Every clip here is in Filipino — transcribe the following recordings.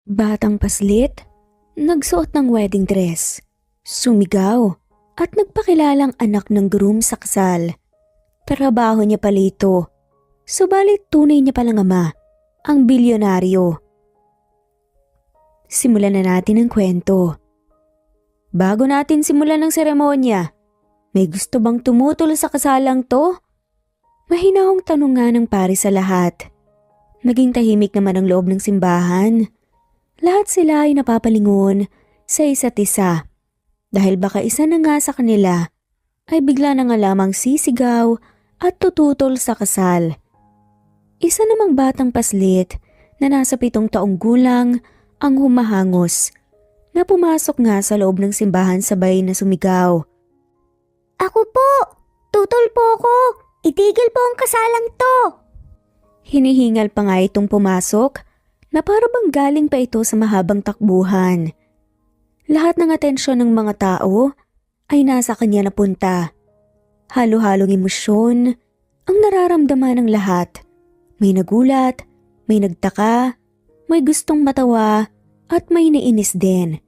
Batang paslit, nagsuot ng wedding dress, sumigaw at nagpakilalang anak ng groom sa kasal. Trabaho niya pala ito, subalit tunay niya palang ama, ang bilyonaryo. Simulan na natin ang kwento. Bago natin simulan ang seremonya, may gusto bang tumutol sa kasalang to? Mahinahong tanong nga ng pari sa lahat. Naging tahimik naman ang loob ng simbahan. Lahat sila ay napapalingon sa isa't isa dahil baka isa na nga sa kanila ay bigla na nga lamang sisigaw at tututol sa kasal. Isa namang batang paslit na nasa 7 taong gulang ang humahangos na pumasok nga sa loob ng simbahan sabay na sumigaw. Ako po! Tutol po ako! Itigil po ang kasalang to! Hinihingal pa nga itong pumasok na para bang galing pa ito sa mahabang takbuhan. Lahat ng atensyon ng mga tao ay nasa kanya napunta. Halo-halong emosyon ang nararamdaman ng lahat. May nagulat, may nagtaka, may gustong matawa at may nainis din.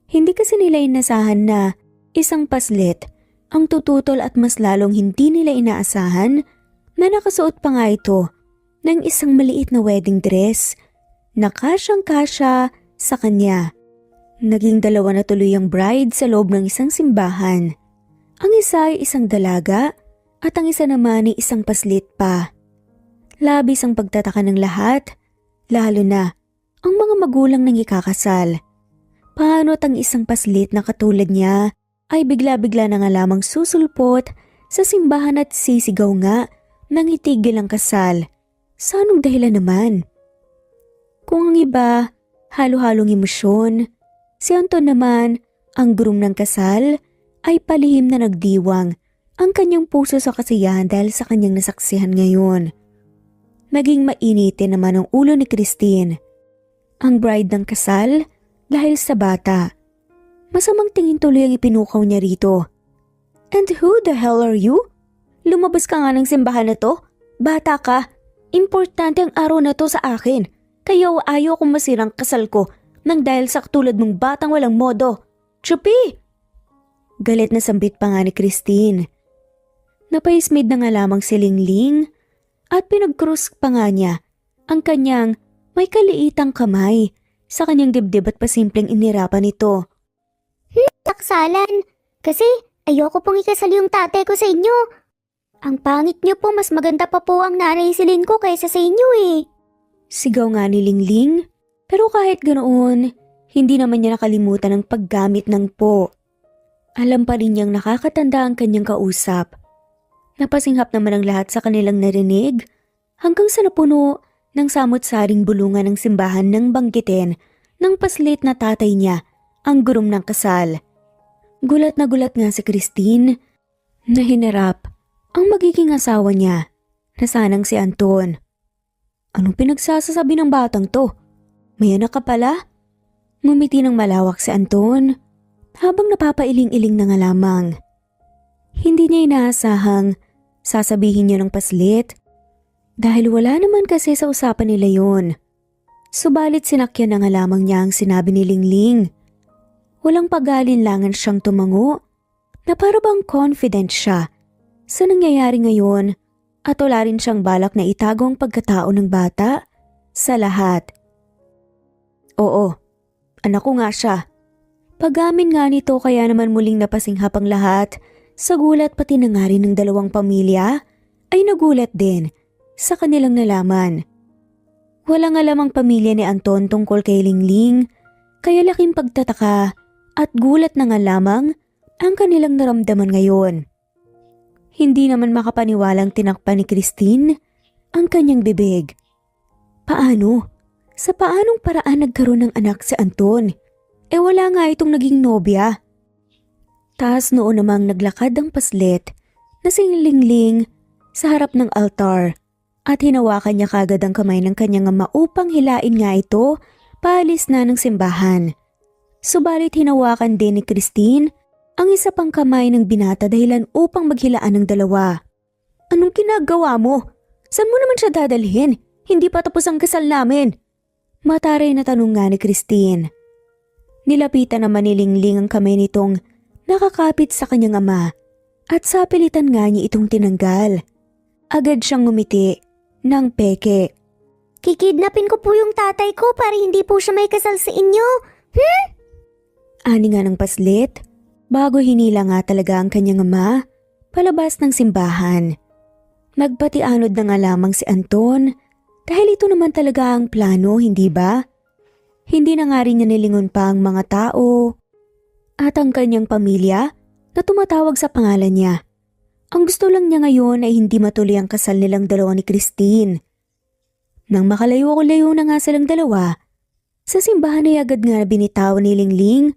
Hindi kasi nila inasahan na isang paslit ang tututol at mas lalong hindi nila inaasahan na nakasuot pa nga ito ng isang maliit na wedding dress na kasyang-kasya sa kanya. Naging 2 na tuloy ang bride sa loob ng isang simbahan. Ang isa ay isang dalaga at ang isa naman ay isang paslit pa. Labis ang pagtataka ng lahat, lalo na ang mga magulang ng ikakasal. Paano't ang isang paslit na katulad niya ay bigla-bigla na nga lamang susulpot sa simbahan at sisigaw nga nang itigil ang kasal? Sa anong dahilan naman? Kung ang iba, halo-halong emosyon, si Anton naman, ang groom ng kasal, ay palihim na nagdiwang ang kanyang puso sa kasiyahan dahil sa kanyang nasaksihan ngayon. Naging mainitin naman ang ulo ni Christine, ang bride ng kasal, dahil sa bata. Masamang tingin tuloy ang ipinukaw niya rito. And who the hell are you? Lumabas ka nga ng simbahan na to? Bata ka. Importante ang araw na to sa akin. Kaya ayaw kong masirang kasal ko nang dahil sa katulad mong batang walang modo. Chupi! Galit na sambit pa nga ni Christine. Napaismid na nga lamang si Lingling at pinag-cross pa nga niya ang kanyang may kaliitang kamay sa kanyang dibdib at pasimpleng inirapan nito. Taksalan! Kasi ayoko pong ikasal yung tatay ko sa inyo. Ang pangit niyo po, mas maganda pa po ang nanay silin ko kaysa sa inyo eh. Sigaw nga ni Lingling, pero kahit ganoon, hindi naman niya nakalimutan ang paggamit ng po. Alam pa rin niyang nakakatanda ang kanyang kausap. Napasinghap naman ang lahat sa kanilang narinig hanggang sa napuno ng samot-saring bulungan ng simbahan nang banggitin ng paslit na tatay niya, ang groom ng kasal. Gulat na gulat nga si Christine na hinarap ang magiging asawa niya na sanang si Anton. Anong pinagsasasabi ng batang to? May anak ka pala? Ngumiti ng malawak si Anton habang napapailing-iling na nga lamang. Hindi niya inaasahang sasabihin niya ng paslit dahil wala naman kasi sa usapan nila yon. Subalit sinakyan na nga lamang niya ang sinabi ni Lingling. Walang pag-alinlangan siyang tumango na para bang confident siya sa nangyayari ngayon at wala rin siyang balak na itago ang pagkatao ng bata sa lahat. Oo, anak ko nga siya. Pag-amin nga nito kaya naman muling napasinghap ang lahat sa gulat pati na nga rin ng 2 pamilya ay nagulat din sa kanilang nalaman. Walang alam ang pamilya ni Anton tungkol kay Lingling kaya laking pagtataka at gulat na nga lamang ang kanilang naramdaman ngayon. Hindi naman makapaniwalang tinakpan ni Christine ang kanyang bibig. Paano? Sa paanong paraan nagkaroon ng anak si Anton? Wala nga itong naging nobya. Taas noon namang naglakad ang paslit na si Lingling sa harap ng altar at hinawakan niya kagad ang kamay ng kanyang ama upang hilain nga ito paalis na ng simbahan. Subalit hinawakan din ni Christine ang isa pang kamay ng binata dahilan upang maghilaan ng 2. Anong ginagawa mo? Saan mo naman siya dadalhin? Hindi pa tapos ang kasal namin. Mataray na tanong nga ni Christine. Nilapitan naman ni Lingling ang kamay nitong nakakapit sa kanyang ama at sa pilitan nga niya itong tinanggal. Agad siyang ngumiti ng peke. Kikidnapin ko po yung tatay ko para hindi po siya may kasal sa inyo. Ani nga ng paslit bago hinila nga talaga ang kanyang ama palabas ng simbahan. Nagpatianod na nga lamang si Anton dahil ito naman talaga ang plano, hindi ba? Hindi na nga rin niya nilingon pa ang mga tao at ang kanyang pamilya na tumatawag sa pangalan niya. Ang gusto lang niya ngayon ay hindi matuloy ang kasal nilang dalawa ni Christine. Nang makalayo-layo na nga silang dalawa, sa simbahan ay agad nga binitawan ni Lingling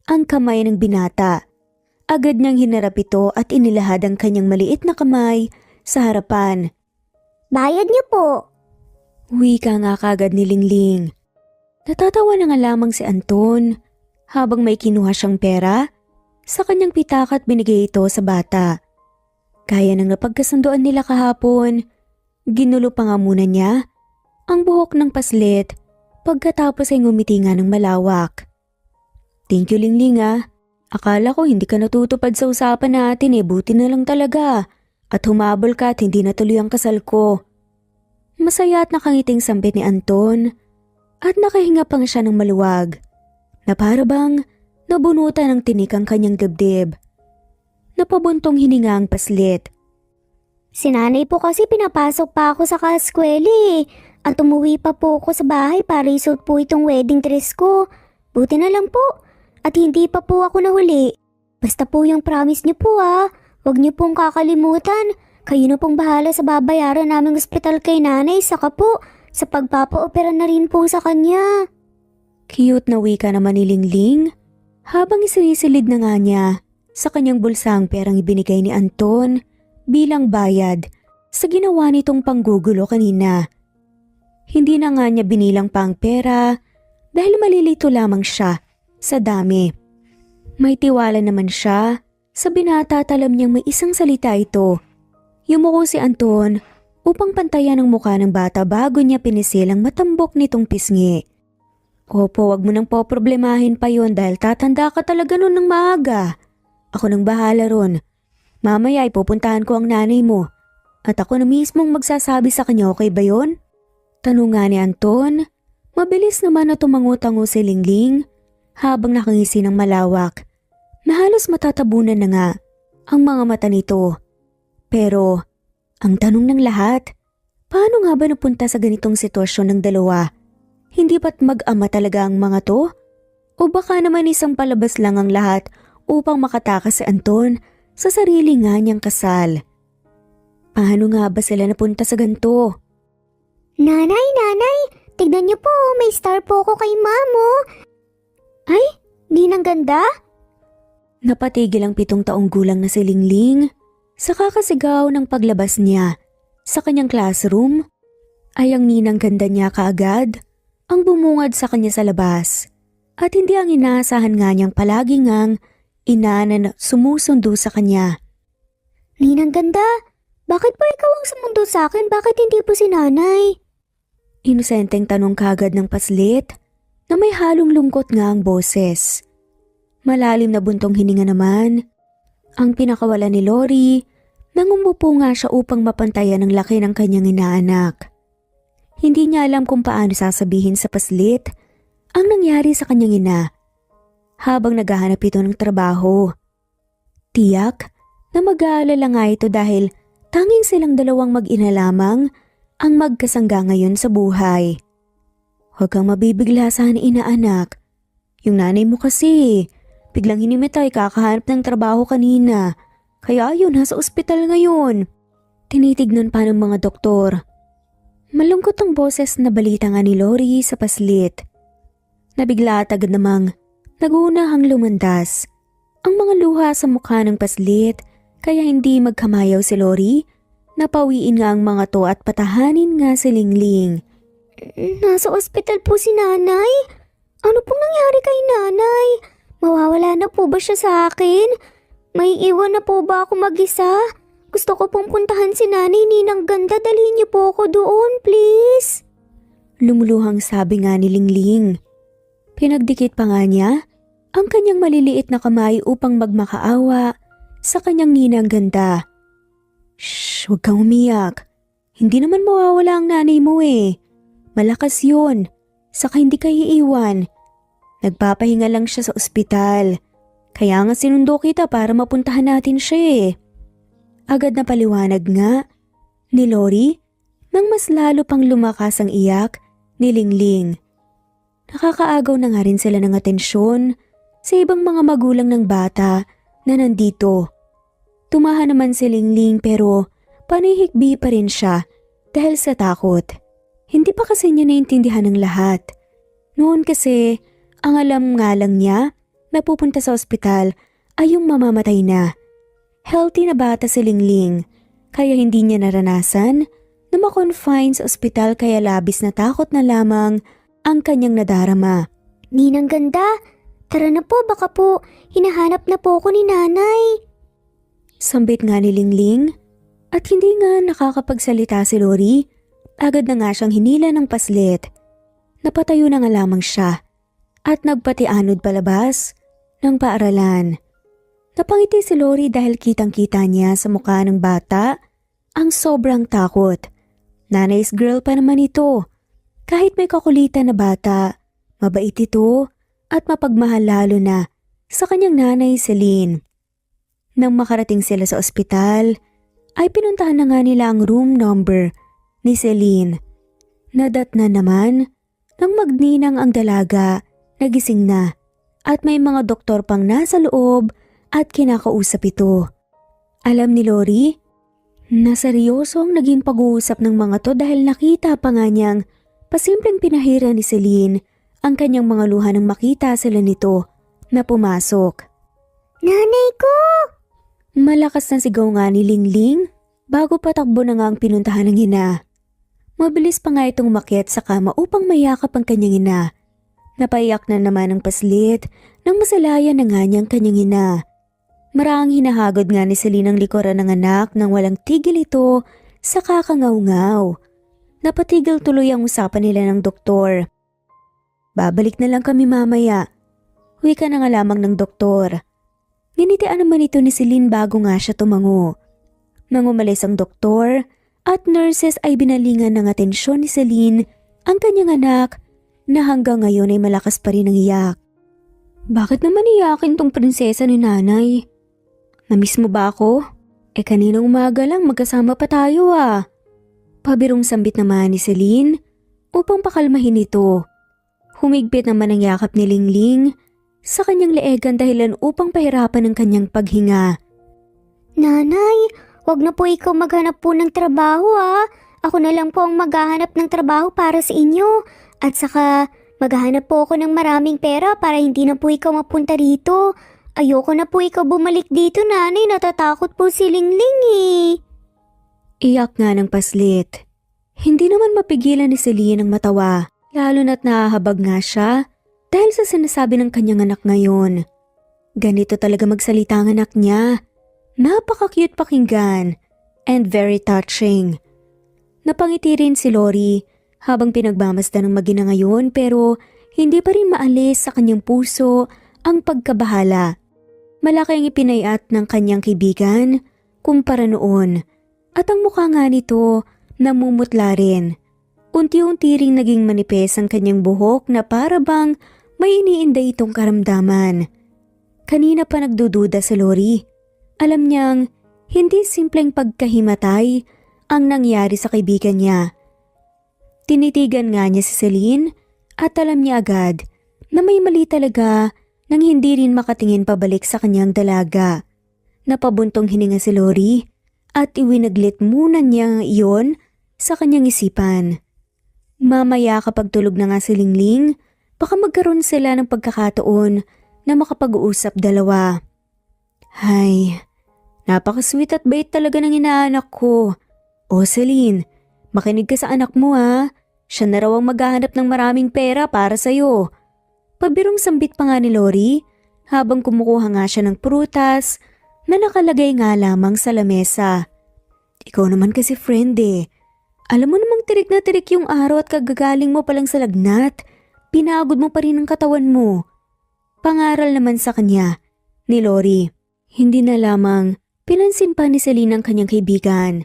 ang kamay ng binata. Agad niyang hinarap ito at inilahad ang kanyang maliit na kamay sa harapan. Bayad niyo po. Wika nga kagad ni Lingling. Natatawa na nga lamang si Anton habang may kinuha siyang pera sa kanyang pitaka at binigay ito sa bata. Gaya ng napagkasunduan nila kahapon, ginulo pa nga muna niya ang buhok ng paslit pagkatapos ay ngumiti nga ng malawak. Thank you Lingling ah. Akala ko hindi ka natutupad sa usapan natin buti na lang talaga. At humabol ka at hindi natuloy ang kasal ko. Masaya at nakangiting sambit ni Anton at nakahinga pang siya ng maluwag na para bang nabunutan ng tinik ang kanyang dibdib. Napabuntong hininga ang paslit. Si nanay po kasi pinapasok pa ako sa kaskweli at umuwi pa po ako sa bahay para isuot po itong wedding dress ko. Buti na lang po at hindi pa po ako nahuli. Basta po yung promise niyo po Huwag niyo pong kakalimutan. Kayo na pong bahala sa babayaran naming ospital kay nanay saka po sa pagpapa-opera na rin po sa kanya. Cute na wika naman ni Lingling habang isinisilid na nga niya sa kanyang bulsang perang ibinigay ni Anton bilang bayad sa ginawa nitong panggugulo kanina. Hindi na nga niya binilang pa ang pera dahil malilito lamang siya sa dami. May tiwala naman siya sa binata at alam niyang may isang salita ito. Yumuko si Anton upang pantayan ang mukha ng bata bago niya pinisilang matambok nitong pisngi. Opo, wag mo nang poproblemahin pa yon dahil tatanda ka talaga nun ng maaga. Ako nang bahala ron. Mamaya ay pupuntahan ko ang nanay mo at ako na mismong magsasabi sa kanya, okay ba yon? Tanong nga ni Anton. Mabilis naman na tumango-tango si Lingling habang nakangisi ng malawak. Na halos matatabunan na nga ang mga mata nito. Pero, ang tanong ng lahat, paano nga ba napunta sa ganitong sitwasyon ng dalawa? Hindi ba't mag-ama talaga ang mga to? O baka naman isang palabas lang ang lahat upang makatakas si Anton sa sarili nga niyang kasal? Paano nga ba sila napunta sa ganito? Nanay, tignan niyo po, may star po ko kay mamo. Ay, di nang ganda? Napatigil ang 7 taong gulang na si Lingling sa kakasigaw ng paglabas niya sa kanyang classroom ay ang ninang ganda niya kaagad ang bumungad sa kanya sa labas at hindi ang inaasahan nga niyang palagi ngang ina na sumusundo sa kanya. Ninang ganda, bakit po ikaw ang sumundo sa akin? Bakit hindi po si nanay? Inosenteng tanong kaagad ng paslit na may halong lungkot nga ang boses. Malalim na buntong hininga naman ang pinakawala ni Lori nang umupo nga siya upang mapantayan ang laki ng kanyang inaanak. Hindi niya alam kung paano sasabihin sa paslit ang nangyari sa kanyang ina habang naghahanap ito ng trabaho. Tiyak na mag-aalala nga ito dahil tanging silang dalawang mag-ina lamang ang magkasangga ngayon sa buhay. Huwag kang mabibigla sa inaanak. Yung nanay mo kasi, biglang hinimitay kakahanap ng trabaho kanina. Kaya ayun, nasa ospital ngayon. Tinitignan pa ng mga doktor. Malungkot ang boses na balita nga ni Lori sa paslit. Nabigla at agad namang nagunahang lumandas ang mga luha sa mukha ng paslit kaya hindi magkamayaw si Lori. Napawiin nga ang mga to at patahanin nga si Lingling. Nasa ospital po si nanay? Ano pong nangyari kay nanay? Mawawala na po ba siya sa akin? May iwan na po ba ako mag-isa? Gusto ko pong puntahan si nanay, ninang ganda. Dalhin niyo po ako doon, please. Lumuluhang sabi nga ni Lingling. Pinagdikit pa nga niya ang kanyang maliliit na kamay upang magmakaawa sa kanyang ninang ganda. Shh, huwag kang umiyak. Hindi naman mawawala ang nanay mo eh. Malakas yun. Saka hindi ka iiwan. Nagpapahinga lang siya sa ospital. Kaya nga sinundo kita para mapuntahan natin siya eh. Agad na paliwanag nga ni Lori nang mas lalo pang lumakas ang iyak ni Lingling. Nakakaagaw na nga rin sila ng atensyon sa ibang mga magulang ng bata na nandito. Tumahan naman si Lingling pero panihikbi pa rin siya dahil sa takot. Hindi pa kasi niya naintindihan ng lahat. Noon kasi ang alam nga lang niya na pupunta sa ospital ay yung mamamatay na. Healthy na bata si Lingling kaya hindi niya naranasan na ma-confine sa ospital kaya labis na takot na lamang ang kanyang nadarama. Ninang ganda, tara na po, baka po hinahanap na po ako ni nanay. Sambit nga ni Lingling at hindi nga nakakapagsalita si Lori. Agad na nga siyang hinila ng paslit. Napatayo na nga lamang siya at nagpatianod palabas ng paaralan. Napangiti si Lori dahil kitang-kita niya sa mukha ng bata ang sobrang takot. Nanay's girl pa naman ito. Kahit may kakulitan na bata, mabait ito at mapagmahal lalo na sa kanyang nanay Celine. Nang makarating sila sa ospital, ay pinuntahan na nga nila ang room number ni Celine. Nadat na naman nang magninang ang dalaga, nagising na at may mga doktor pang nasa loob at kinakausap ito. Alam ni Lori na seryoso ang naging pag-uusap ng mga to dahil nakita pa nga niyang pasimpleng pinahira ni Celine ang kanyang mga luha nang makita sila nito na pumasok. Nanay ko! Malakas na sigaw nga ni Lingling bago patakbo na nga ang pinuntahan ng ina. Mabilis pa nga itong umakyat sa kama upang mayakap ang kanyang ina. Napaiyak na naman ang paslit nang masalayan na nga niyang kanyang ina. Maraang hinahagod nga ni Celine ang likuran ng anak nang walang tigil ito sa kakangaw-ngaw. Napatigil tuloy ang usapan nila ng doktor. Babalik na lang kami mamaya. Wika na nga lamang ng doktor. Ninitian naman ito ni Celine bago nga siya tumango. Nang umalis ang doktor at nurses ay binalingan ng atensyon ni Celine ang kanyang anak na hanggang ngayon ay malakas pa rin ang iyak. Bakit naman iyakin tong prinsesa ni nanay? Namiss mo ba ako? Kaninang umaga lang magkasama pa tayo ah. Pabirong sambit naman ni Celine upang pakalmahin ito. Humigpit naman ang yakap ni Lingling sa kanyang leegan dahilan upang pahirapan ang kanyang paghinga. Nanay, wag na po ikaw maghanap po ng trabaho ah. Ako na lang po ang maghahanap ng trabaho para sa inyo. At saka maghahanap po ako ng maraming pera para hindi na po ikaw mapunta dito. Ayoko na po ikaw bumalik dito, nanay. Natatakot po si Lingling eh. Iyak nga ng paslit. Hindi naman mapigilan ni Celine ang matawa, lalo na't nahahabag nga siya dahil sa sinasabi ng kanyang anak ngayon. Ganito talaga magsalita ang anak niya. Napaka-cute pakinggan and very touching. Napangiti rin si Lori habang pinagmamasdan ng mag-ina ngayon pero hindi pa rin maalis sa kanyang puso ang pagkabahala. Malaki ang ipinayat ng kanyang kaibigan kumpara noon at ang mukha nga nito namumutla rin. Unti-unti ring naging manipes ang kanyang buhok na para bang may iniinday itong karamdaman. Kanina pa nagdududa si Lori. Alam niyang hindi simpleng pagkahimatay ang nangyari sa kaibigan niya. Tinitigan nga niya si Celine at alam niya agad na may mali talaga nang hindi rin makatingin pabalik sa kanyang dalaga. Napabuntong hininga si Lori at iwinaglit muna niya iyon sa kanyang isipan. Mamaya kapag tulog na nga si Lingling, baka magkaroon sila ng pagkakataon na makapag-uusap dalawa. Hay, napaka-sweet at bait talaga ng inaanak ko. O Celine, makinig ka sa anak mo ha. Siya na raw ang maghahanap ng maraming pera para sa'yo. Pabirong sambit pa nga ni Lori habang kumukuha nga siya ng prutas na nakalagay nga lamang sa lamesa. Ikaw naman kasi friend eh. Alam mo namang tirik na tirik yung araw at kagagaling mo palang sa lagnat. Pinagod mo pa rin ang katawan mo. Pangaral naman sa kanya ni Lori. Hindi na lamang pinansin pa ni Celine ang kanyang kaibigan.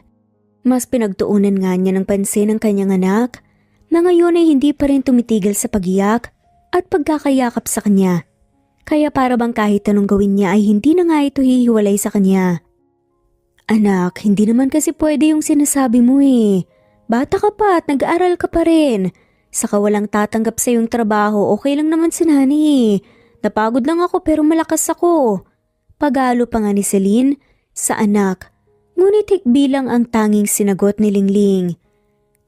Mas pinagtuunan nga niya ng pansin ang kanyang anak na ngayon ay hindi pa rin tumitigil sa pagiyak at pagkakayakap sa kanya. Kaya para bang kahit anong gawin niya ay hindi na nga ito hihiwalay sa kanya. Anak, hindi naman kasi pwede yung sinasabi mo eh. Bata ka pa at nag-aaral ka pa rin. Saka walang tatanggap sa iyong trabaho, okay lang naman si Nani eh. Napagod lang ako pero malakas ako. Pagalo pa nga ni Celine sa anak. Ngunit hikbilang ang tanging sinagot ni Lingling.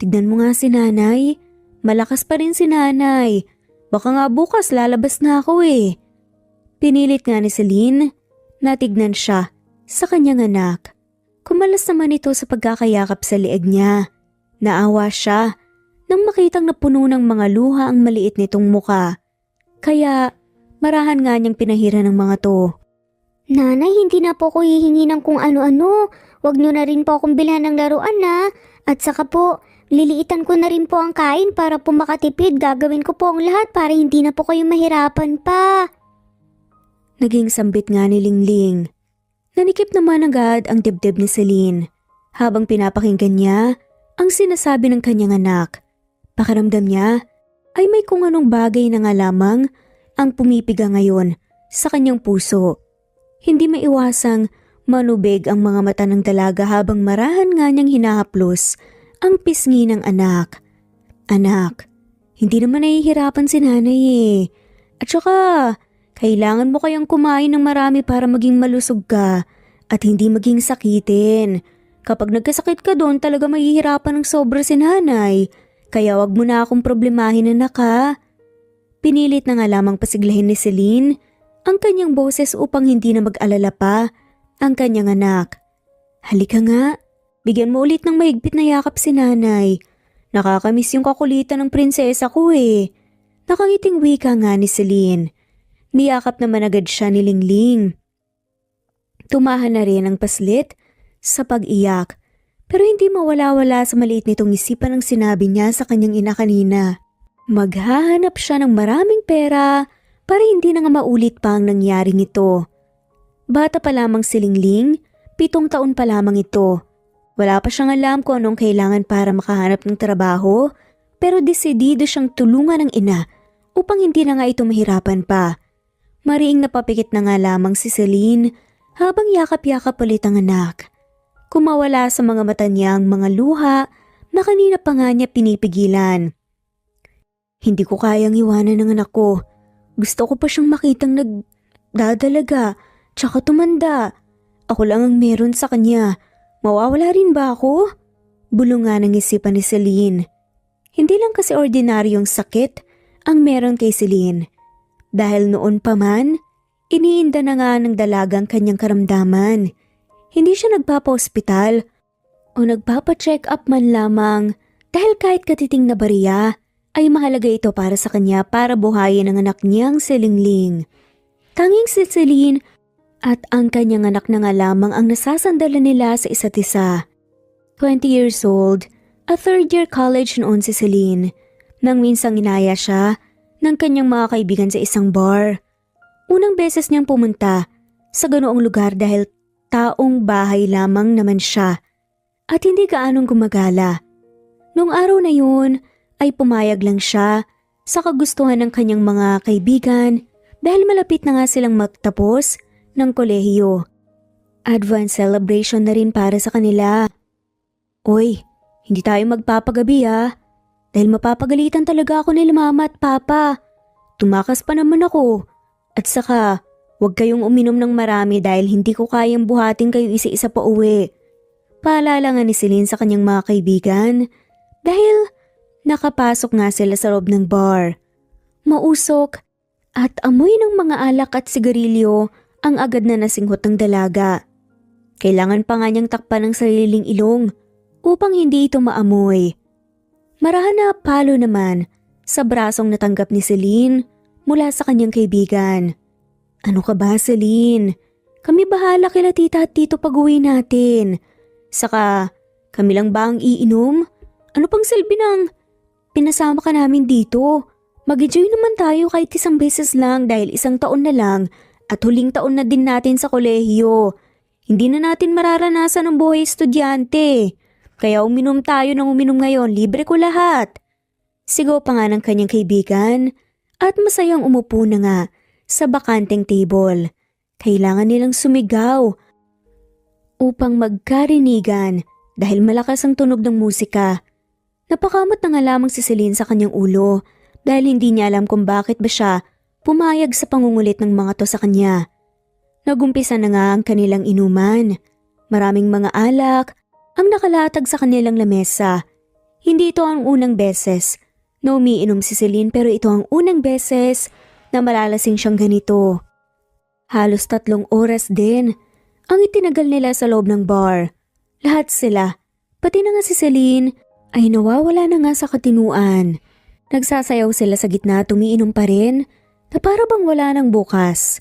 Tignan mo nga si nanay. Malakas pa rin si nanay. Baka nga bukas lalabas na ako eh. Pinilit nga ni Celine na tignan siya sa kanyang anak. Kumalas naman ito sa pagkakayakap sa lieg niya. Naawa siya nang makitang napuno ng mga luha ang maliit nitong muka. Kaya marahan nga niyang pinahiran ng mga to. Nanay, hindi na po ako hihingi ng kung ano-ano. Huwag niyo na rin po akong bilhan ng laruan na. At saka po, liliitan ko na rin po ang kain para po makatipid. Gagawin ko po ang lahat para hindi na po kayo mahirapan pa. Naging sambit nga ni Lingling. Nanikip naman agad ang dibdib ni Celine habang pinapakinggan niya ang sinasabi ng kanyang anak. Pakiramdam niya ay may kung anong bagay na nga lamang ang pumipiga ngayon sa kanyang puso. Hindi maiwasang manubig ang mga mata ng dalaga habang marahan nga niyang hinahaplos ang pisngi ng anak. Anak, hindi naman nahihirapan si nanay eh. At saka, kailangan mo kayang kumain ng marami para maging malusog ka at hindi maging sakitin. Kapag nagkasakit ka doon talaga mahihirapan ng sobra si nanay. Kaya wag mo na akong problemahin anak ha. Pinilit na nga lamang pasiglahin ni Celine ang kanyang boses upang hindi na mag-alala pa ang kanyang anak. Halika nga, bigyan mo ulit ng mahigpit na yakap si nanay. Nakakamiss yung kakulitan ng prinsesa ko eh. Nakangiting wika nga ni Celine. Niyakap naman agad siya ni Lingling. Tumahan na rin ang paslit sa pag-iyak. Pero hindi mawala-wala sa maliit nitong isipan ang sinabi niya sa kanyang ina kanina. Maghahanap siya ng maraming pera para hindi na nga maulit pa ang nangyari nito. Bata pa lamang si Lingling, 7 taon pa lamang ito. Wala pa siyang alam kung anong kailangan para makahanap ng trabaho, pero desidido siyang tulungan ng ina upang hindi na nga ito mahirapan pa. Mariing napapikit na nga lamang si Celine habang yakap-yakap ulit ang anak. Kumawala sa mga mata niya ang mga luha na kanina pa nga niya pinipigilan. Hindi ko kayang iwanan ng anak ko. Gusto ko pa siyang makitang nagdadalaga, tsaka tumanda. Ako lang ang meron sa kanya. Mawawala rin ba ako? Bulungan ang isipan ni Celine. Hindi lang kasi ordinaryong sakit ang meron kay Celine. Dahil noon pa man, iniinda na nga ng dalagang kanyang karamdaman. Hindi siya nagpapa-ospital o nagpapa-check up man lamang dahil kahit katiting na bariya ay mahalaga ito para sa kanya para buhayin ang anak niyang si Lingling. Tanging si Celine at ang kanyang anak na nga lamang ang nasasandalan nila sa isa't isa. 20 years old, a third year college noon si Celine nang minsang inaya siya ng kanyang mga kaibigan sa isang bar. Unang beses niyang pumunta sa ganoong lugar dahil taong bahay lamang naman siya at hindi gaanong gumagala. Noong araw na yun ay pumayag lang siya sa kagustuhan ng kanyang mga kaibigan dahil malapit na nga silang magtapos ng kolehiyo. Advance celebration na rin para sa kanila. Oy, hindi tayo magpapagabi ha. Dahil mapapagalitan talaga ako nila mama at papa. Tumakas pa naman ako. At saka, huwag kayong uminom ng marami dahil hindi ko kayang buhatin kayo isa-isa pa uwi. Paalala nga ni Celine sa kanyang mga kaibigan dahil nakapasok nga sila sa loob ng bar. Mausok at amoy ng mga alak at sigarilyo ang agad na nasinghot ng dalaga. Kailangan pa nga niyang takpan ng sariling ilong upang hindi ito maamoy. Marahan na palo naman sa brasong natanggap ni Celine mula sa kanyang kaibigan. Ano ka ba, Celine? Kami bahala kila tita at tito pag-uwi natin. Saka, kami lang ba ang iinom? Ano pang silbi ng pinasama ka namin dito? Mag-enjoy naman tayo kahit isang beses lang dahil isang taon na lang at huling taon na din natin sa kolehiyo. Hindi na natin mararanasan ang buhay estudyante. Kaya uminom tayo ng uminom ngayon, libre ko lahat. Sigaw pa nga ng kanyang kaibigan at masayang umupo na nga sa bakanteng table. Kailangan nilang sumigaw upang magkarinigan dahil malakas ang tunog ng musika. Napakamot na nga lamang si Celine sa kanyang ulo dahil hindi niya alam kung bakit ba siya pumayag sa pangungulit ng mga to sa kanya. Nagumpisa na nga ang kanilang inuman. Maraming mga alak ang nakalatag sa kanilang lamesa. Hindi ito ang unang beses na umiinom si Celine pero ito ang unang beses na malalasing siyang ganito. Halos 3 oras din ang itinagal nila sa loob ng bar. Lahat sila, pati na nga si Celine, ay nawawala na nga sa katinuan. Nagsasayaw sila sa gitna at umiinom pa rin na para bang wala nang bukas.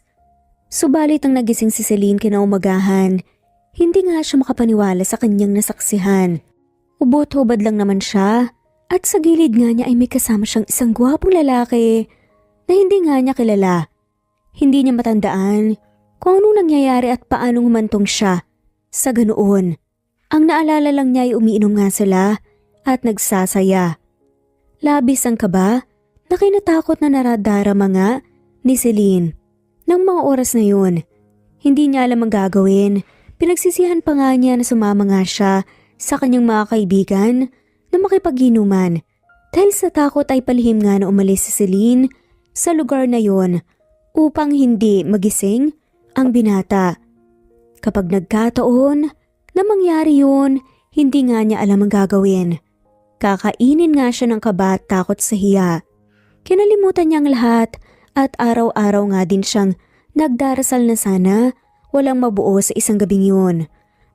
Subalit ang nagising si Celine kinaumagahan, hindi nga siya makapaniwala sa kanyang nasaksihan. Ubot-hubad lang naman siya at sa gilid nga niya ay may kasama siyang isang gwapong lalaki na hindi nga niya kilala. Hindi niya matandaan kung anong nangyayari at paanong humantong siya. Sa ganoon, ang naalala lang niya ay umiinom nga sila at nagsasaya. Labis ang kaba na kinatakot na naradarama nga ni Celine. Nang mga oras na yun, hindi niya alam ang gagawin. Pinagsisihan pa nga niya na sumama nga siya sa kanyang mga kaibigan na makipag-inuman. Dahil sa takot ay palihim nga na umalis si Celine sa lugar na yon upang hindi magising ang binata. Kapag nagkataon na mangyari yun, hindi nga niya alam ang gagawin. Kakainin nga siya ng kaba at takot sa hiya. Kinalimutan niya ang lahat at araw-araw nga din siyang nagdarasal na sana walang mabuo sa isang gabing yun.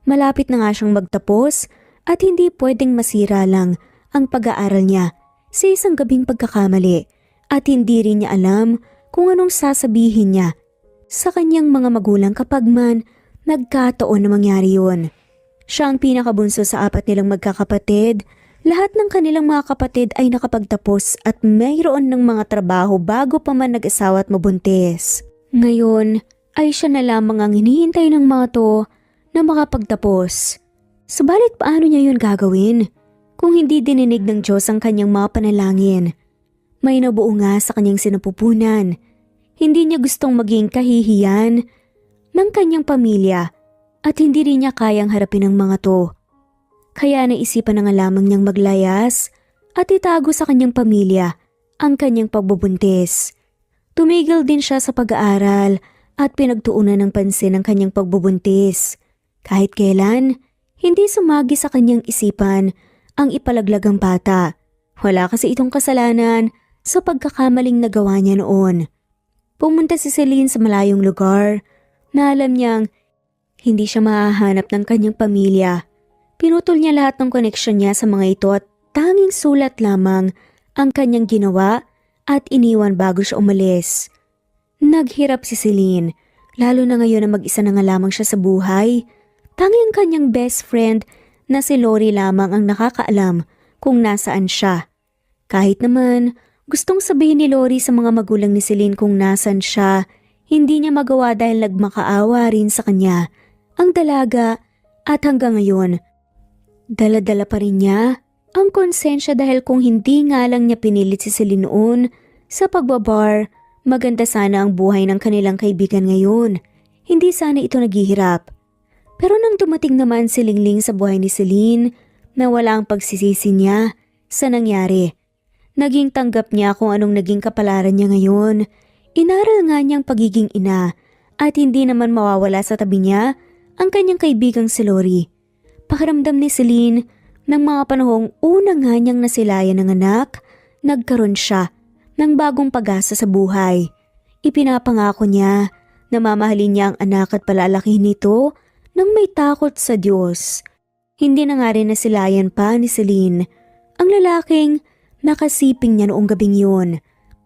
Malapit na nga siyang magtapos at hindi pwedeng masira lang ang pag-aaral niya sa isang gabing pagkakamali at hindi rin niya alam kung anong sasabihin niya sa kanyang mga magulang kapag man nagkataon na mangyari yun. Siya ang pinakabunso sa 4 nilang magkakapatid. Lahat ng kanilang mga kapatid ay nakapagtapos at mayroon ng mga trabaho bago pa man nag-asawa at mabuntis. Ngayon ay siya na lamang ang hinihintay ng mga to na makapagtapos. Subalit paano niya yun gagawin kung hindi dininig ng Diyos ang kanyang mga panalangin? May nabuo nga sa kanyang sinapupunan. Hindi niya gustong maging kahihiyan ng kanyang pamilya at hindi rin niya kayang harapin ang mga to. Kaya naisipan na nga lamang niyang maglayas at itago sa kanyang pamilya ang kanyang pagbubuntis. Tumigil din siya sa pag-aaral at pinagtuunan ng pansin ang kanyang pagbubuntis. Kahit kailan, hindi sumagi sa kanyang isipan ang ipalaglag ang bata. Wala kasi itong kasalanan sa pagkakamaling nagawa niya noon. Pumunta si Celine sa malayong lugar na alam niyang hindi siya mahahanap ng kanyang pamilya. Pinutol niya lahat ng koneksyon niya sa mga ito at tanging sulat lamang ang kanyang ginawa at iniwan bago siya umalis. Naghirap si Celine, lalo na ngayon na mag-isa na nga lamang siya sa buhay. Tanging kanyang best friend na si Lori lamang ang nakakaalam kung nasaan siya. Kahit naman gustong sabihin ni Lori sa mga magulang ni Celine kung nasaan siya, hindi niya magawa dahil nagmakaawa rin sa kanya ang dalaga at hanggang ngayon, dala-dala pa rin niya ang konsensya dahil kung hindi nga lang niya pinilit si Celine noon sa pagbabar, maganda sana ang buhay ng kanilang kaibigan ngayon. Hindi sana ito naghihirap. Pero nang dumating naman si Lingling sa buhay ni Celine, na wala ang pagsisisi niya sa nangyari. Naging tanggap niya kung anong naging kapalaran niya ngayon. Inaral nga niyang pagiging ina at hindi naman mawawala sa tabi niya ang kanyang kaibigang si Lori. Pakiramdam ni Celine ng mga panahong una nga niyang nasilayan ng anak, nagkaroon siya ng bagong pag-asa sa buhay. Ipinapangako niya na mamahalin niya ang anak at palalakihin nito nang may takot sa Diyos. Hindi na nga rin nasilayan pa ni Celine ang lalaking nakasiping niya noong gabing yun.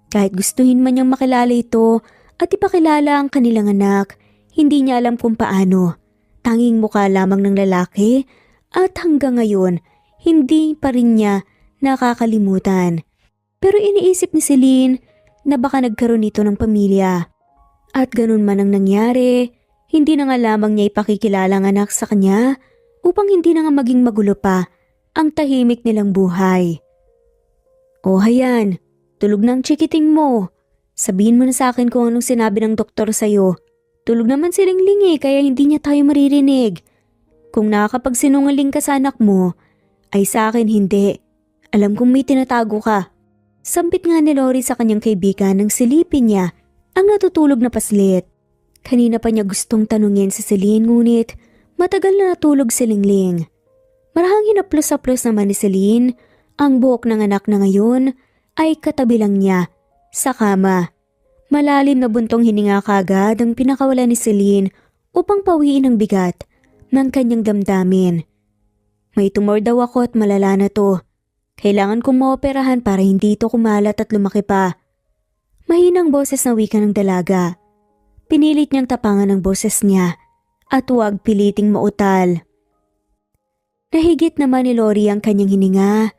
Kahit gustuhin man niyang makilala ito at ipakilala ang kanilang anak, hindi niya alam kung paano. Tanging mukha lamang ng lalaki at hanggang ngayon, hindi pa rin niya nakakalimutan. Pero iniisip ni Celine na baka nagkaroon ito ng pamilya. At ganun man ang nangyari, hindi na nga lamang niya ipakikilala ang anak sa kanya upang hindi na nga maging magulo pa ang tahimik nilang buhay. O hayan, tulog na ang chikiting mo. Sabihin mo na sa akin kung anong sinabi ng doktor sa'yo. Tulog naman si Lingling kaya hindi niya tayo maririnig. Kung nakakapagsinungaling ka sa anak mo, ay sa akin hindi. Alam kong may tinatago ka. Sampit nga ni Lori sa kanyang kaibigan nang silipin niya ang natutulog na paslit. Kanina pa niya gustong tanungin si Celine ngunit matagal na natulog si Lingling. Marahang hinaplos-haplos naman ni Celine, ang buhok ng anak na ngayon ay katabi lang niya sa kama. Malalim na buntong hininga kagad ang pinakawala ni Celine upang pawiin ang bigat ng kanyang damdamin. May tumor daw ako at malala na to. Kailangan kong maoperahan para hindi ito kumalat at lumaki pa. Mahinang boses na wika ng dalaga. Pinilit niyang tapangan ang boses niya at huwag piliting mautal. Nahigit naman ni Lori ang kanyang hininga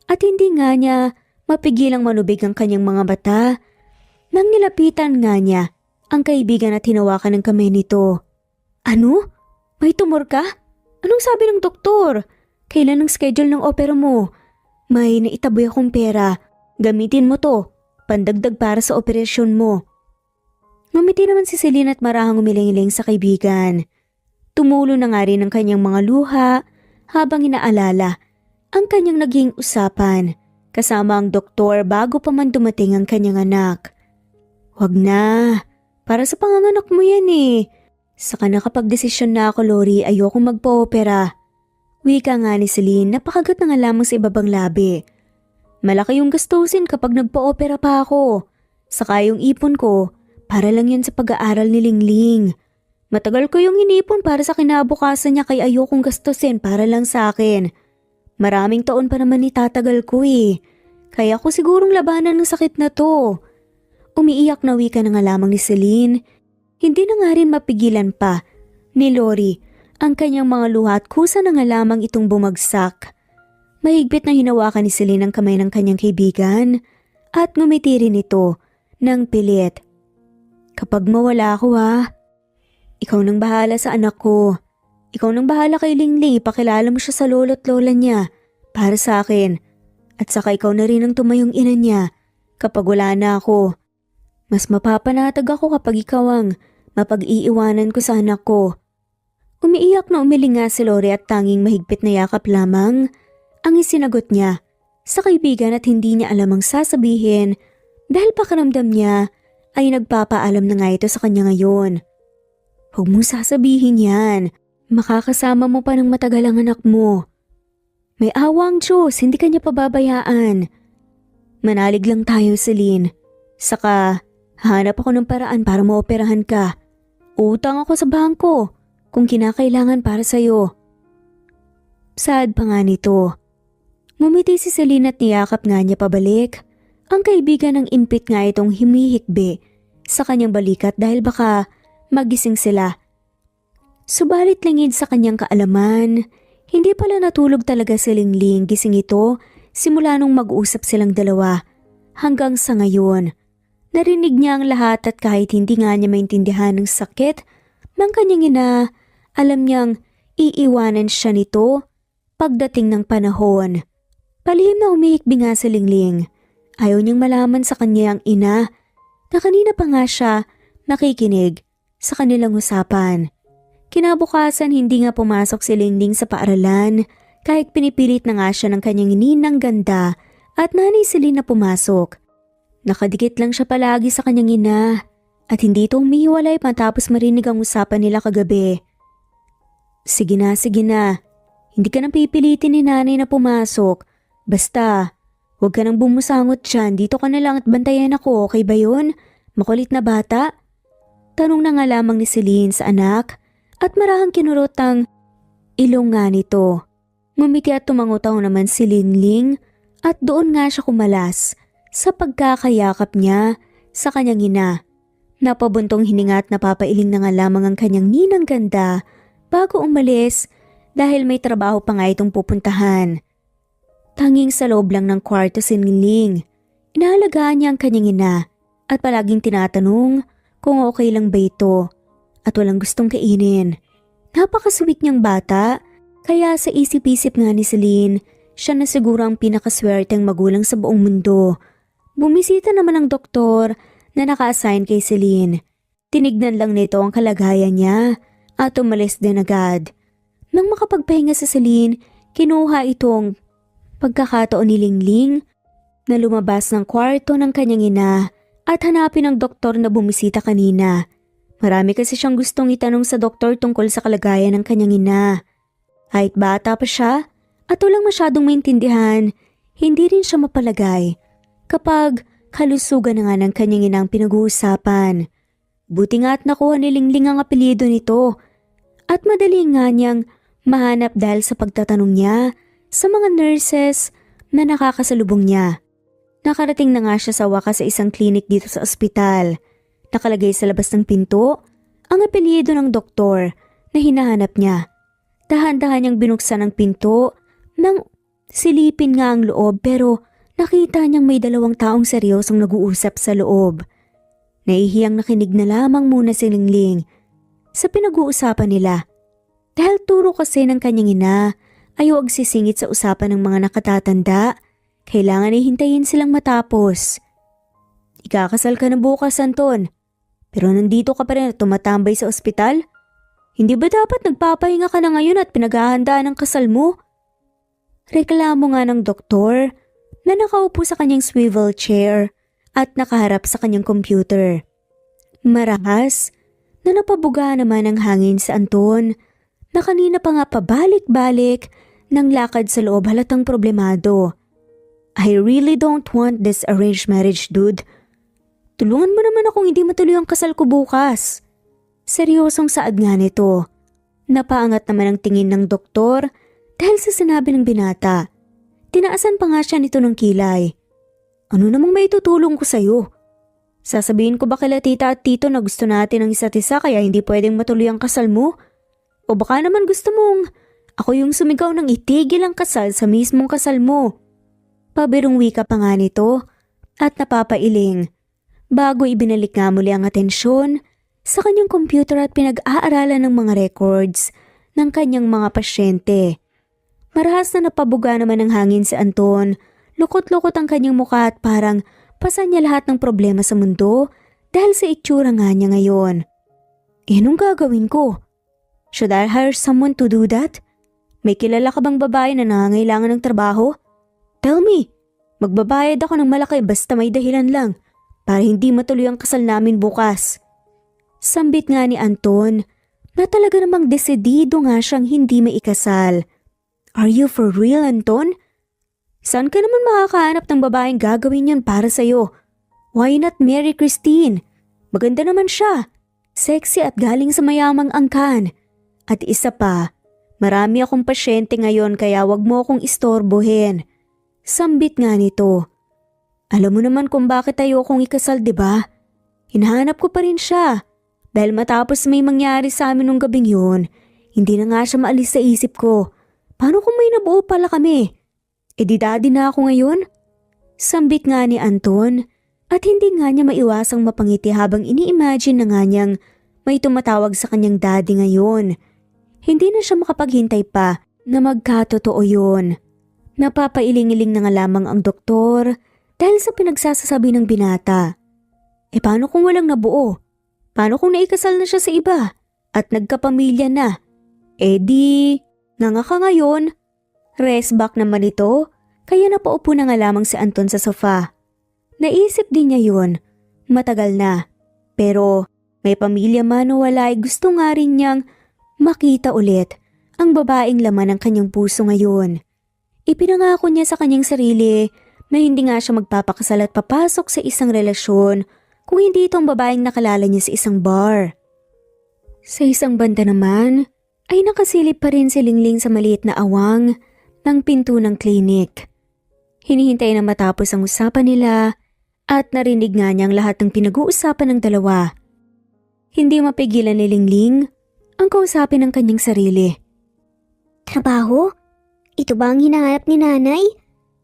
at hindi nga niya mapigilang manubig ang kanyang mga mata nang nilapitan nga niya ang kaibigan at hinawakan ng kamay nito. Ano? May tumor ka? Anong sabi ng doktor? Kailan ang schedule ng opera mo? May naitaboy akong pera. Gamitin mo to. Pandagdag para sa operasyon mo. Ngumiti naman si Celine at marahang umiling-iling sa kaibigan. Tumulo na nga rin ang kanyang mga luha habang inaalala ang kanyang naging usapan kasama ang doktor bago pa man dumating ang kanyang anak. Wag na. Para sa panganganak mo yan eh. Saka nakapag-desisyon na ako, Lori, ayokong magpa-opera. Wika nga ni Celine, napakagat na nga lamang sa ibabang labi. Malaki yung gastusin kapag nagpa-opera pa ako. Saka yung ipon ko, para lang yan sa pag-aaral ni Lingling. Matagal ko yung inipon para sa kinabukasan niya kaya ayokong gastusin para lang sa akin. Maraming taon pa naman itatagal ko eh. Kaya ko sigurong labanan ng sakit na to. Umiiyak na wika na nga lamang ni Celine. Hindi na nga rin mapigilan pa ni Lori ang kanyang mga luha at kusa na nga lamang itong bumagsak. Mahigpit na hinawakan ni Celine ang kamay ng kanyang kaibigan at ngumiti rin ito ng pilit. Kapag mawala ako ikaw nang bahala sa anak ko. Ikaw nang bahala kay Lingling, ipakilala mo siya sa lolo't lola niya para sa akin. At saka ikaw na rin ang tumayong ina niya kapag wala na ako. Mas mapapanatag ako kapag ikaw ang mapag-iiwanan ko sa anak ko. Umiiyak na umiling nga si Lori at tanging mahigpit na yakap lamang ang isinagot niya sa kaibigan at hindi niya alam ang sasabihin dahil pakiramdam niya ay nagpapaalam na nga ito sa kanya ngayon. Huwag mong sasabihin yan. Makakasama mo pa ng matagal ang anak mo. May awa ang Diyos, hindi kanya pababayaan. Manalig lang tayo, Celine. Saka, hanap ako ng paraan para maoperahan ka. Utang ako sa bangko kung kinakailangan para sa'yo. Sad pa nga nito. Ngumiti si Celine at niyakap nga niya pabalik. Ang kaibigan ng impit nga itong humihikbi sa kanyang balikat dahil baka magising sila. Subalit langid sa kanyang kaalaman, hindi pala natulog talaga si Lingling, gising ito simula nung mag-uusap silang dalawa hanggang sa ngayon. Narinig niya ang lahat at kahit hindi nga niya maintindihan ng sakit ng kanyang ina, alam niyang iiwanan siya nito pagdating ng panahon. Palihim na umihikbi nga si Lingling. Ayaw niyang malaman sa kanyang ina na kanina pa nga siya nakikinig sa kanilang usapan. Kinabukasan hindi nga pumasok si Lingling sa paaralan kahit pinipilit na nga siya ng kanyang ninang ganda at nanay Celine na pumasok. Nakadikit lang siya palagi sa kanyang ina at hindi ito umihiwalay matapos marinig ang usapan nila kagabi. Sige na, sige na. Hindi ka nang pipilitin ni nanay na pumasok. Basta, huwag ka nang bumusangot dyan. Dito ka na lang at bantayan ako, okay ba yun? Makulit na bata? Tanong na nga lamang ni Celine sa anak at marahang kinurot ang ilong nga nito. Ngumiti at tumangutaw naman si Lingling at doon nga siya kumalas sa pagkakayakap niya sa kanyang ina. Napabuntong hininga at napapailing na nga lamang ang kanyang ninang ganda bago umalis dahil may trabaho pa nga itong pupuntahan. Tanging sa loob lang ng kwarto si Lingling. Inaalagaan niya ang kanyang ina at palaging tinatanong kung okay lang ba ito at walang gustong kainin. Napakasweet niyang bata, kaya sa isip-isip nga ni Celine, siya na siguro ang pinakaswerteng magulang sa buong mundo. Bumisita naman ang doktor na naka-assign kay Celine. Tinignan lang nito ang kalagayan niya at umalis din agad. Nang makapagpahinga sa Celine, kinuha itong pagkakataon ni Lingling na lumabas ng kwarto ng kanyang ina at hanapin ang doktor na bumisita kanina. Marami kasi siyang gustong itanong sa doktor tungkol sa kalagayan ng kanyang ina. Kahit bata pa siya at walang masyadong maintindihan, hindi rin siya mapalagay kapag kalusugan na nga ng kanyang ina ang pinag-uusapan. Buti nga at nakuha ni Lingling ang apelyido nito at madali nga niyang mahanap dahil sa pagtatanong niya sa mga nurses na nakakasalubong niya. Nakarating na nga siya sa wakas sa isang klinik dito sa ospital. Nakalagay sa labas ng pinto ang apelyido ng doktor na hinahanap niya. Dahan-dahan niyang binuksan ang pinto nang silipin nga ang loob pero nakita niyang may 2 taong seryosong nag-uusap sa loob. Nahihiyang nakinig na lamang muna si Lingling sa pinag-uusapan nila. Dahil turo kasi ng kanyang ina ay huwag sisingit sa usapan ng mga nakatatanda, kailangan ay hintayin silang matapos. Ikakasal ka na bukas, Anton. Pero nandito ka pa rin at tumatambay sa ospital? Hindi ba dapat nagpapahinga ka na ngayon at pinaghahandaan ang kasal mo? Reklamo nga ng doktor na nakaupo sa kanyang swivel chair at nakaharap sa kanyang computer. Marahas na napabuga naman ang hangin sa Anton na kanina pa nga pabalik-balik ng lakad sa loob halatang problemado. I really don't want this arranged marriage, dude. Tulungan mo naman akong hindi matuloy ang kasal ko bukas. Seryosong saad nga nito. Napaangat naman ang tingin ng doktor dahil sa sinabi ng binata. Tinaasan pa nga siya nito ng kilay. Ano namang may tutulong ko sa'yo? Sasabihin ko ba kila tita at tito na gusto natin ang isa't isa kaya hindi pwedeng matuloy ang kasal mo? O baka naman gusto mong ako yung sumigaw ng itigil ang kasal sa mismong kasal mo? Pabirong wika pa nga nito at napapailing. Bago ibinalik nga muli ang atensyon sa kanyang computer at pinag-aaralan ng mga records ng kanyang mga pasyente. Marahas na napabuga naman ng hangin si Anton, lukot-lukot ang kanyang mukha at parang pasan niya lahat ng problema sa mundo dahil sa itsura nga niya ngayon. Anong gagawin ko? Should I hire someone to do that? May kilala ka bang babae na nangangailangan ng trabaho? Tell me, magbabayad ako ng malaki basta may dahilan lang para hindi matuloy ang kasal namin bukas. Sambit nga ni Anton na talaga namang desidido nga siyang hindi maikasal. Are you for real, Anton? Saan ka naman makakahanap ng babaeng gagawin yan para sa'yo? Why not marry Christine? Maganda naman siya. Sexy at galing sa mayamang angkan. At isa pa, marami akong pasyente ngayon kaya wag mo akong istorbohin. Sambit nga nito. Alam mo naman kung bakit ayokong ikasal, diba? Hinahanap ko pa rin siya. Dahil matapos may mangyari sa amin nung gabing yun, hindi na nga siya maalis sa isip ko. Paano kung may nabuo pala kami? E di daddy na ako ngayon? Sambit nga ni Anton at hindi nga niya maiwasang mapangiti habang ini-imagine na nga niyang may tumatawag sa kanyang daddy ngayon. Hindi na siya makapaghintay pa na magkatotoo yun. Napapailing-iling na nga lamang ang doktor dahil sa pinagsasasabi ng binata. E paano kung walang nabuo? Paano kung naikasal na siya sa iba at nagkapamilya na? E di, nga ka ngayon. Rest back naman ito, kaya napaupo na nga lamang si Anton sa sofa. Naisip din niya yun, matagal na. Pero may pamilya man o wala ay gusto nga rin niyang makita ulit ang babaeng laman ng kanyang puso ngayon. Ipinangako niya sa kanyang sarili na hindi nga siya magpapakasal at papasok sa isang relasyon kung hindi itong babaeng nakalala niya sa isang bar. Sa isang banda naman, ay nakasilip pa rin si Lingling sa maliit na awang ng pinto ng klinik. Hinihintay na matapos ang usapan nila at narinig nga niyang lahat ng pinag-uusapan ng dalawa. Hindi mapigilan ni Lingling ang kausapin ng kanyang sarili. Trabaho? Ito ba ang hinahanap ni nanay?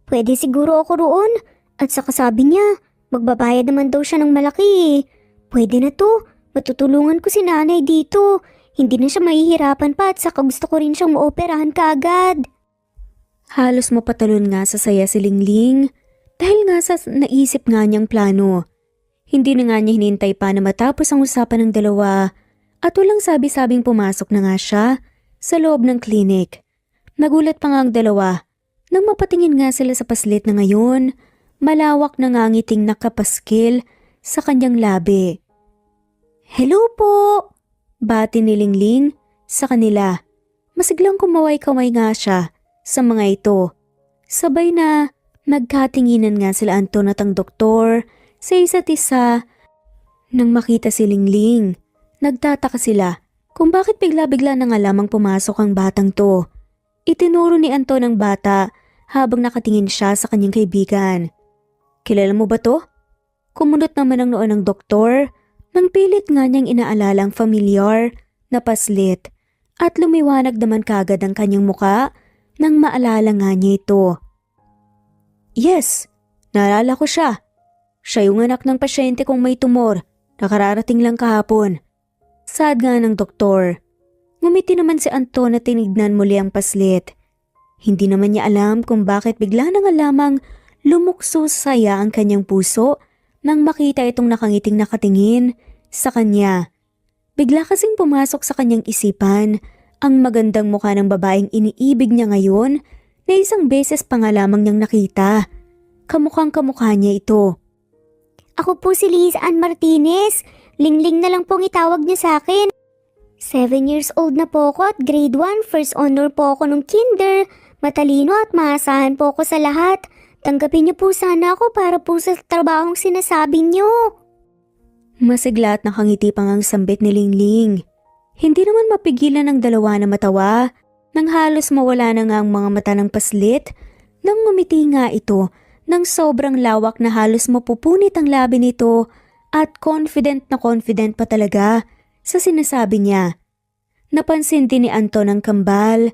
Pwede siguro ako roon. At saka sabi niya, magbabayad naman daw siya ng malaki. Pwede na to. Matutulungan ko si nanay dito. Hindi na siya mahihirapan pa at saka gusto ko rin siyang maoperahan kaagad. Halos mapatalon nga sa saya si Lingling dahil nga sa naisip nga niyang plano. Hindi na nga niya hinintay pa na matapos ang usapan ng dalawa at walang sabi-sabing pumasok na nga siya sa loob ng klinik. Nagulat pa nga ang dalawa nang mapatingin nga sila sa paslit na ngayon, malawak na nga ngiting nakapaskil sa kanyang labi. "Hello po!" Bati ni Lingling sa kanila. Masiglang kumaway-kaway nga siya sa mga ito. Sabay na nagkatinginan nga sila Anton at ang doktor sa isa't isa. Nang makita si Lingling, nagtataka sila kung bakit bigla-bigla na nga lamang pumasok ang batang to. Itinuro ni Anton ang bata habang nakatingin siya sa kanyang kaibigan. "Kilala mo ba to?" Kumunot naman ang noon ng doktor nang pilit nga niyang inaalala ang familiar na paslit at lumiwanag naman kagad ang kanyang muka nang maalala nga niya ito. "Yes, naalala ko siya. Siya yung anak ng pasyente kong may tumor, nakararating lang kahapon." Saad nga ng doktor. Ngumiti naman si Anton at tinignan muli ang paslit. Hindi naman niya alam kung bakit bigla na nga lamang lumukso sa saya ang kanyang puso nang makita itong nakangiting nakatingin sa kanya. Bigla kasing pumasok sa kanyang isipan ang magandang mukha ng babaeng iniibig niya ngayon na isang beses pa nga lamang niyang nakita. Kamukhang kamukha niya ito. Ako po si Liz Ann Martinez. Lingling na lang pong itawag niyo sa akin. 7 years old na po ako at grade 1, first honor po ako nung kinder. Matalino at maasahan po ako sa lahat. Tanggapin niyo po sana ako para po sa trabahong sinasabi niyo. Masigla at nakangiti pang ang sambit ni Lingling. Hindi naman mapigilan ng dalawa na matawa nang halos mawala na nga ang mga mata ng paslit nang ngumiti nga ito nang sobrang lawak na halos mapupunit ang labi nito at confident pa talaga sa sinasabi niya. Napansin din ni Anton ang kambal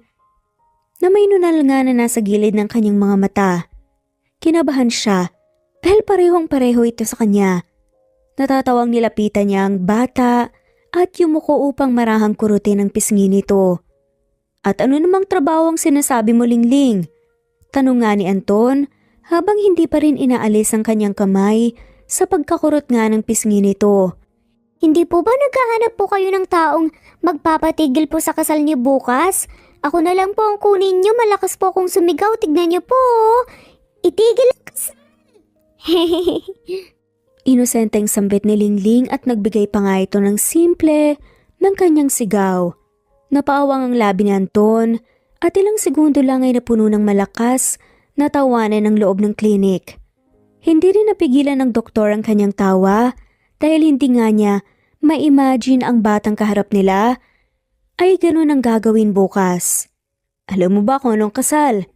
na may nunal nga na nasa gilid ng kanyang mga mata. Kinabahan siya dahil parehong-pareho ito sa kanya. Natatawang nilapitan niya ang bata at yumuko upang marahang kurutin ang pisngi nito. "At ano namang trabaho ang sinasabi mo, Lingling?" Tanong nga ni Anton habang hindi pa rin inaalis ang kanyang kamay sa pagkakurot nga ng pisngi nito. Hindi po ba naghahanap po kayo ng taong magpapatigil po sa kasal niyo bukas? Ako na lang po ang kunin niyo, malakas po akong sumigaw, tignan niyo po. Itigil ang kasal. Inosenteng sambit ni Lingling at nagbigay pa nga ito ng simple ng kanyang sigaw. Napaawang ang labi ni Anton at ilang segundo lang ay napuno ng malakas na tawanan ng loob ng klinik. Hindi rin napigilan ng doktor ang kanyang tawa dahil hindi nga niya ma-imagine ang batang kaharap nila ay ganun ang gagawin bukas. "Alam mo ba kung anong kasal?"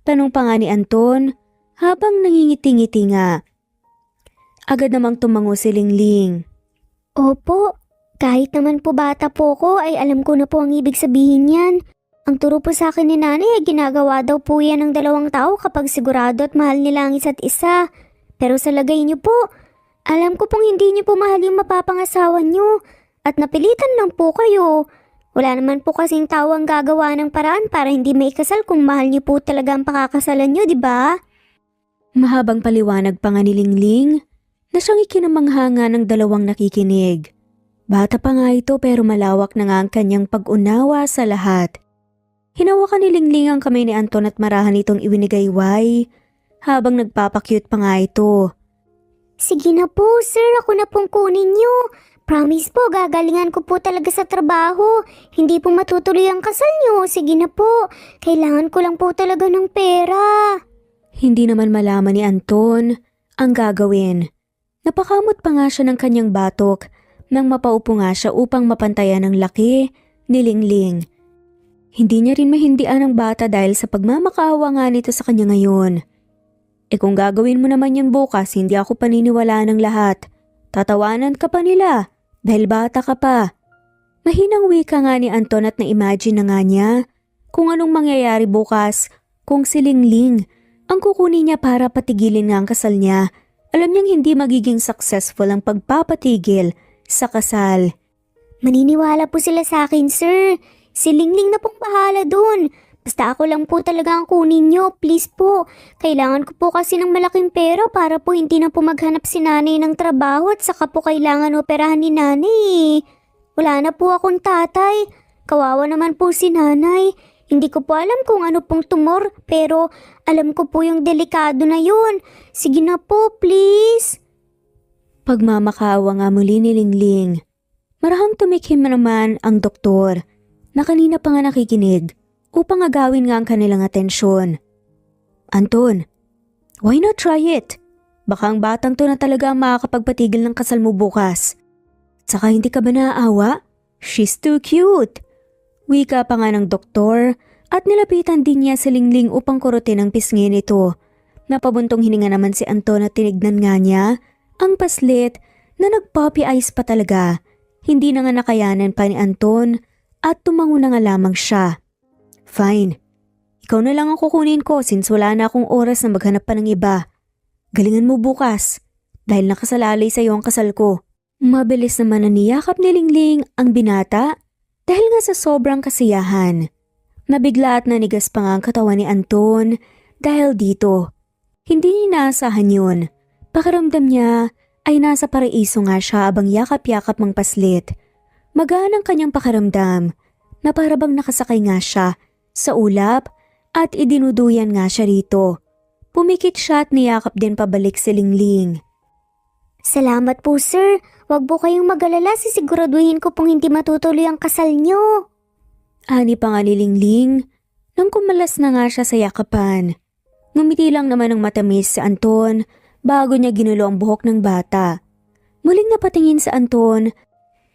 Tanong pa nga ni Anton habang nangingiti-ngiti nga. Agad namang tumango si Lingling. Opo, kahit naman po bata po ko ay alam ko na po ang ibig sabihin yan. Ang turo po sa akin ni nanay ay ginagawa daw po yan ng dalawang tao kapag sigurado at mahal nila ang isa't isa. Pero sa lagay niyo po, alam ko pong hindi niyo po mahal yung mapapangasawa niyo at napilitan lang po kayo. Wala naman po kasing tao ang gagawa ng paraan para hindi maikasal kung mahal niyo po talaga ang pakakasalan niyo, di ba? Mahabang paliwanag pa nga ni Lingling na siyang ikinamanghanga ng dalawang nakikinig. Bata pa nga ito pero malawak na nga ang kanyang pag-unawa sa lahat. Hinawakan ni Lingling ang kamay ni Anton at marahan itong iwinigayway habang nagpapakyut pa nga ito. Sige na po, sir. Ako na pong kunin niyo. Promise po, gagalingan ko po talaga sa trabaho. Hindi po matutuloy ang kasal niyo. Sige na po. Kailangan ko lang po talaga ng pera. Hindi naman malaman ni Anton ang gagawin. Napakamot pa nga siya ng kanyang batok nang mapaupo nga siya upang mapantayan ang laki ni Lingling. Hindi niya rin mahindian ang bata dahil sa pagmamakaawa nga nito sa kanya ngayon. Kung gagawin mo naman yun bukas, hindi ako paniniwalaan ng lahat. Tatawanan ka pa nila dahil bata ka pa. Mahinang wika nga ni Anton at na-imagine na nga niya kung anong mangyayari bukas kung si Lingling ang kukunin niya para patigilin nga ang kasal niya. Alam niyang hindi magiging successful ang pagpapatigil sa kasal. Maniniwala po sila sa akin, sir. Si Lingling na pong bahala dun. Basta ako lang po talaga ang kunin nyo, please po. Kailangan ko po kasi ng malaking pera para po hindi na po maghanap si nanay ng trabaho at saka po kailangan operahan ni nanay. Wala na po akong tatay. Kawawa naman po si nanay. Hindi ko po alam kung ano pong tumor, pero alam ko po yung delikado na yun. Sige na po, please. Pagmamakawa nga muli ni Lingling. Marahang tumikim naman ang doktor na kanina pa nga nakikinig upang agawin nga ang kanilang atensyon. Anton, why not try it? Baka ang batang to na talaga ang makakapagpatigil ng kasal mo bukas. Tsaka hindi ka ba naaawa? She's too cute. Wika pa nga ng doktor at nilapitan din niya si Lingling upang kurutin ang pisngi nito. Napabuntong hininga naman si Anton at tinignan nga niya ang paslit na nag-puppy eyes pa talaga. Hindi na nga nakayanan pa ni Anton at tumango na nga lamang siya. Fine, ikaw na lang ang kukunin ko since wala na akong oras na maghanap pa ng iba. Galingan mo bukas dahil nakasalalay sa iyo ang kasal ko. Mabilis naman na niyakap ni Lingling ang binata. Dahil nga sa sobrang kasiyahan, nabigla at nanigas pa nga ang katawan ni Anton dahil dito. Hindi niya inaasahan yun. Pakiramdam niya ay nasa paraiso nga siya abang yakap-yakap mang paslit. Magaan ang kanyang pakiramdam na parabang nakasakay nga siya sa ulap at idinuduyan nga siya rito. Pumikit siya at niyakap din pabalik si Lingling. Salamat po, sir. Huwag po kayong mag-alala, sisiguraduhin ko pong hindi matutuloy ang kasal nyo. Ani pa nga ni Lingling nang kumalas na nga siya sa yakapan. Ngumiti lang naman ng matamis si Anton bago niya ginulo ang buhok ng bata. Muling napatingin sa Anton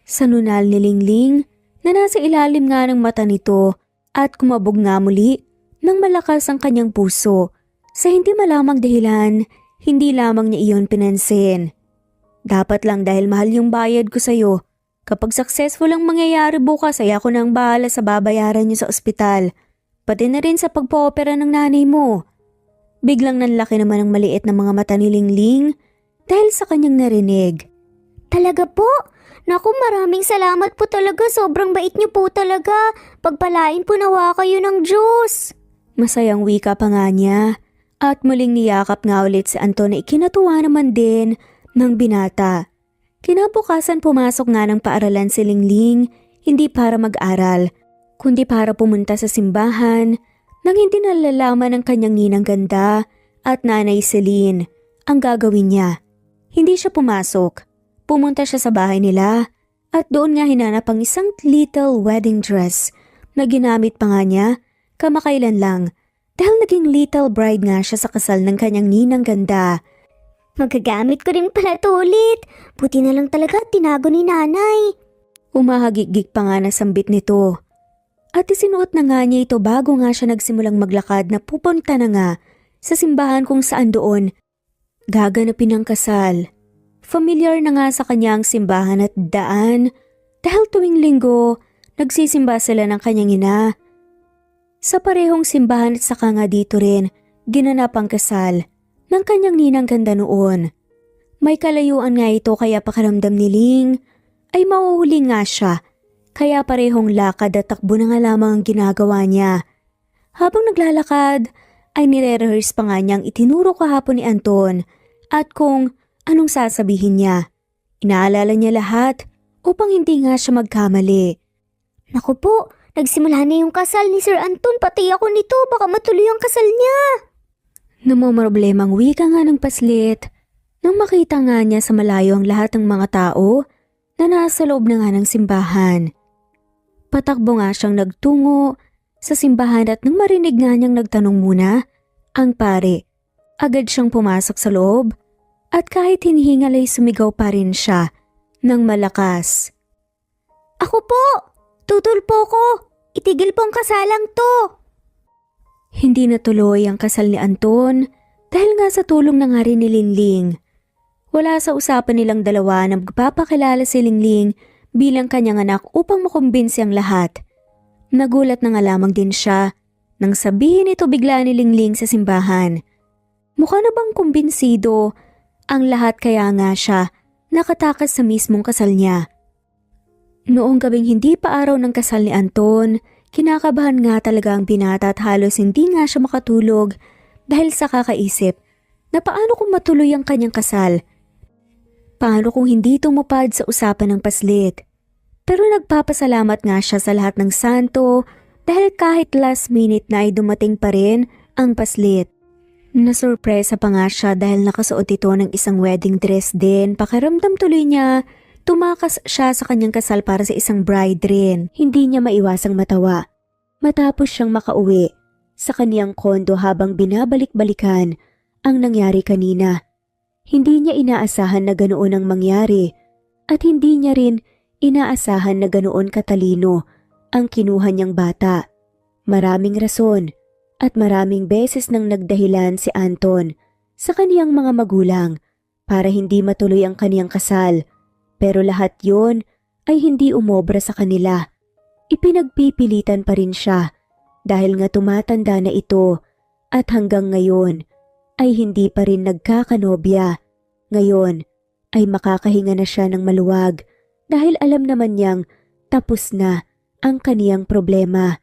sa nunal ni Lingling na nasa ilalim nga ng mata nito at kumabog nga muli ng malakas ang kanyang puso. Sa hindi malamang dahilan, hindi lamang niya iyon pinansin. Dapat lang dahil mahal yung bayad ko sa'yo. Kapag successful ang mangyayari bukas ay ako nang bahala sa babayaran niyo sa ospital. Pati na rin sa pagpo-opera ng nanay mo. Biglang nanlaki naman ang maliit na mga mata ni Lingling dahil sa kanyang narinig. Talaga po? Naku, maraming salamat po talaga. Sobrang bait niyo po talaga. Pagpalain po nawa kayo ng Diyos. Masayang wika pa nga niya at muling niyakap nga ulit si Anton na ikinatuwa naman din ng binata. Kinabukasan pumasok nga ng paaralan si Lingling, hindi para mag-aral, kundi para pumunta sa simbahan nang hindi nalalaman ng kanyang ninang ganda at nanay Celine ang gagawin niya. Hindi siya pumasok. Pumunta siya sa bahay nila at doon nga hinanap ang isang little wedding dress na ginamit pa nga niya kamakailan lang dahil naging little bride nga siya sa kasal ng kanyang ninang ganda. Magagamit ko rin pala ito ulit. Buti na lang talaga tinago ni nanay. Umahagigig pa nga na sambit nito. At isinuot na nga niya ito bago nga siya nagsimulang maglakad na pupunta na nga sa simbahan kung saan doon gaganapin ang kasal. Familiar na nga sa kanya ang simbahan at daan dahil tuwing linggo nagsisimba sila ng kanyang ina. Sa parehong simbahan at saka nga dito rin ginanap ang kasal ng kanyang ninang ganda noon. May kalayuan nga ito kaya pakiramdam ni Ling ay mauhuli nga siya. Kaya parehong lakad at takbo na nga lamang ang ginagawa niya. Habang naglalakad ay nire-rehearse pa nga niyang itinuro kahapon ni Anton at kung anong sasabihin niya. Inaalala niya lahat upang hindi nga siya magkamali. Naku po, nagsimula na yung kasal ni Sir Anton, pati ako nito, baka matuloy ang kasal niya. Namomroblemang wika nga ng paslit nang makita nga niya sa malayo ang lahat ng mga tao na nasa loob na nga ng simbahan. Patakbo nga siyang nagtungo sa simbahan at nang marinig nga niyang nagtanong muna ang pare, agad siyang pumasok sa loob at kahit hinihingal ay sumigaw pa rin siya ng malakas. Ako po! Tutulpo ko! Itigil po ang kasalang to! Hindi natuloy ang kasal ni Anton dahil nga sa tulong na nga rin ni Lingling. Wala sa usapan nilang dalawa na magpapakilala si Lingling bilang kanyang anak upang makumbinsi ang lahat. Nagulat na nga lamang din siya nang sabihin ito bigla ni Lingling sa simbahan Mukha na bang kumbinsido ang lahat kaya nga siya nakatakas sa mismong kasal niya. Noong gabing hindi pa araw ng kasal ni Anton, kinakabahan nga talaga ang binata at halos hindi nga siya makatulog dahil sa kakaisip na paano kung matuloy ang kanyang kasal. Paano kung hindi tumupad sa usapan ng paslit. Pero nagpapasalamat nga siya sa lahat ng santo dahil kahit last minute na ay dumating pa rin ang paslit. Nasurpresa pa nga siya dahil nakasuot ito ng isang wedding dress din. Pakiramdam tuloy niya, tumakas siya sa kanyang kasal para sa isang bride rin. Hindi niya maiwasang matawa. Matapos siyang makauwi sa kaniyang kondo habang binabalik-balikan ang nangyari kanina. Hindi niya inaasahan na ganoon ang mangyari at hindi niya rin inaasahan na ganoon katalino ang kinuha niyang bata. Maraming rason at maraming beses nang nagdahilan si Anton sa kaniyang mga magulang para hindi matuloy ang kaniyang kasal. Pero lahat yon ay hindi umobra sa kanila. Ipinagpipilitan pa rin siya dahil nga tumatanda na ito at hanggang ngayon ay hindi pa rin nagkakanobya. Ngayon ay makakahinga na siya ng maluwag dahil alam naman niyang tapos na ang kaniyang problema.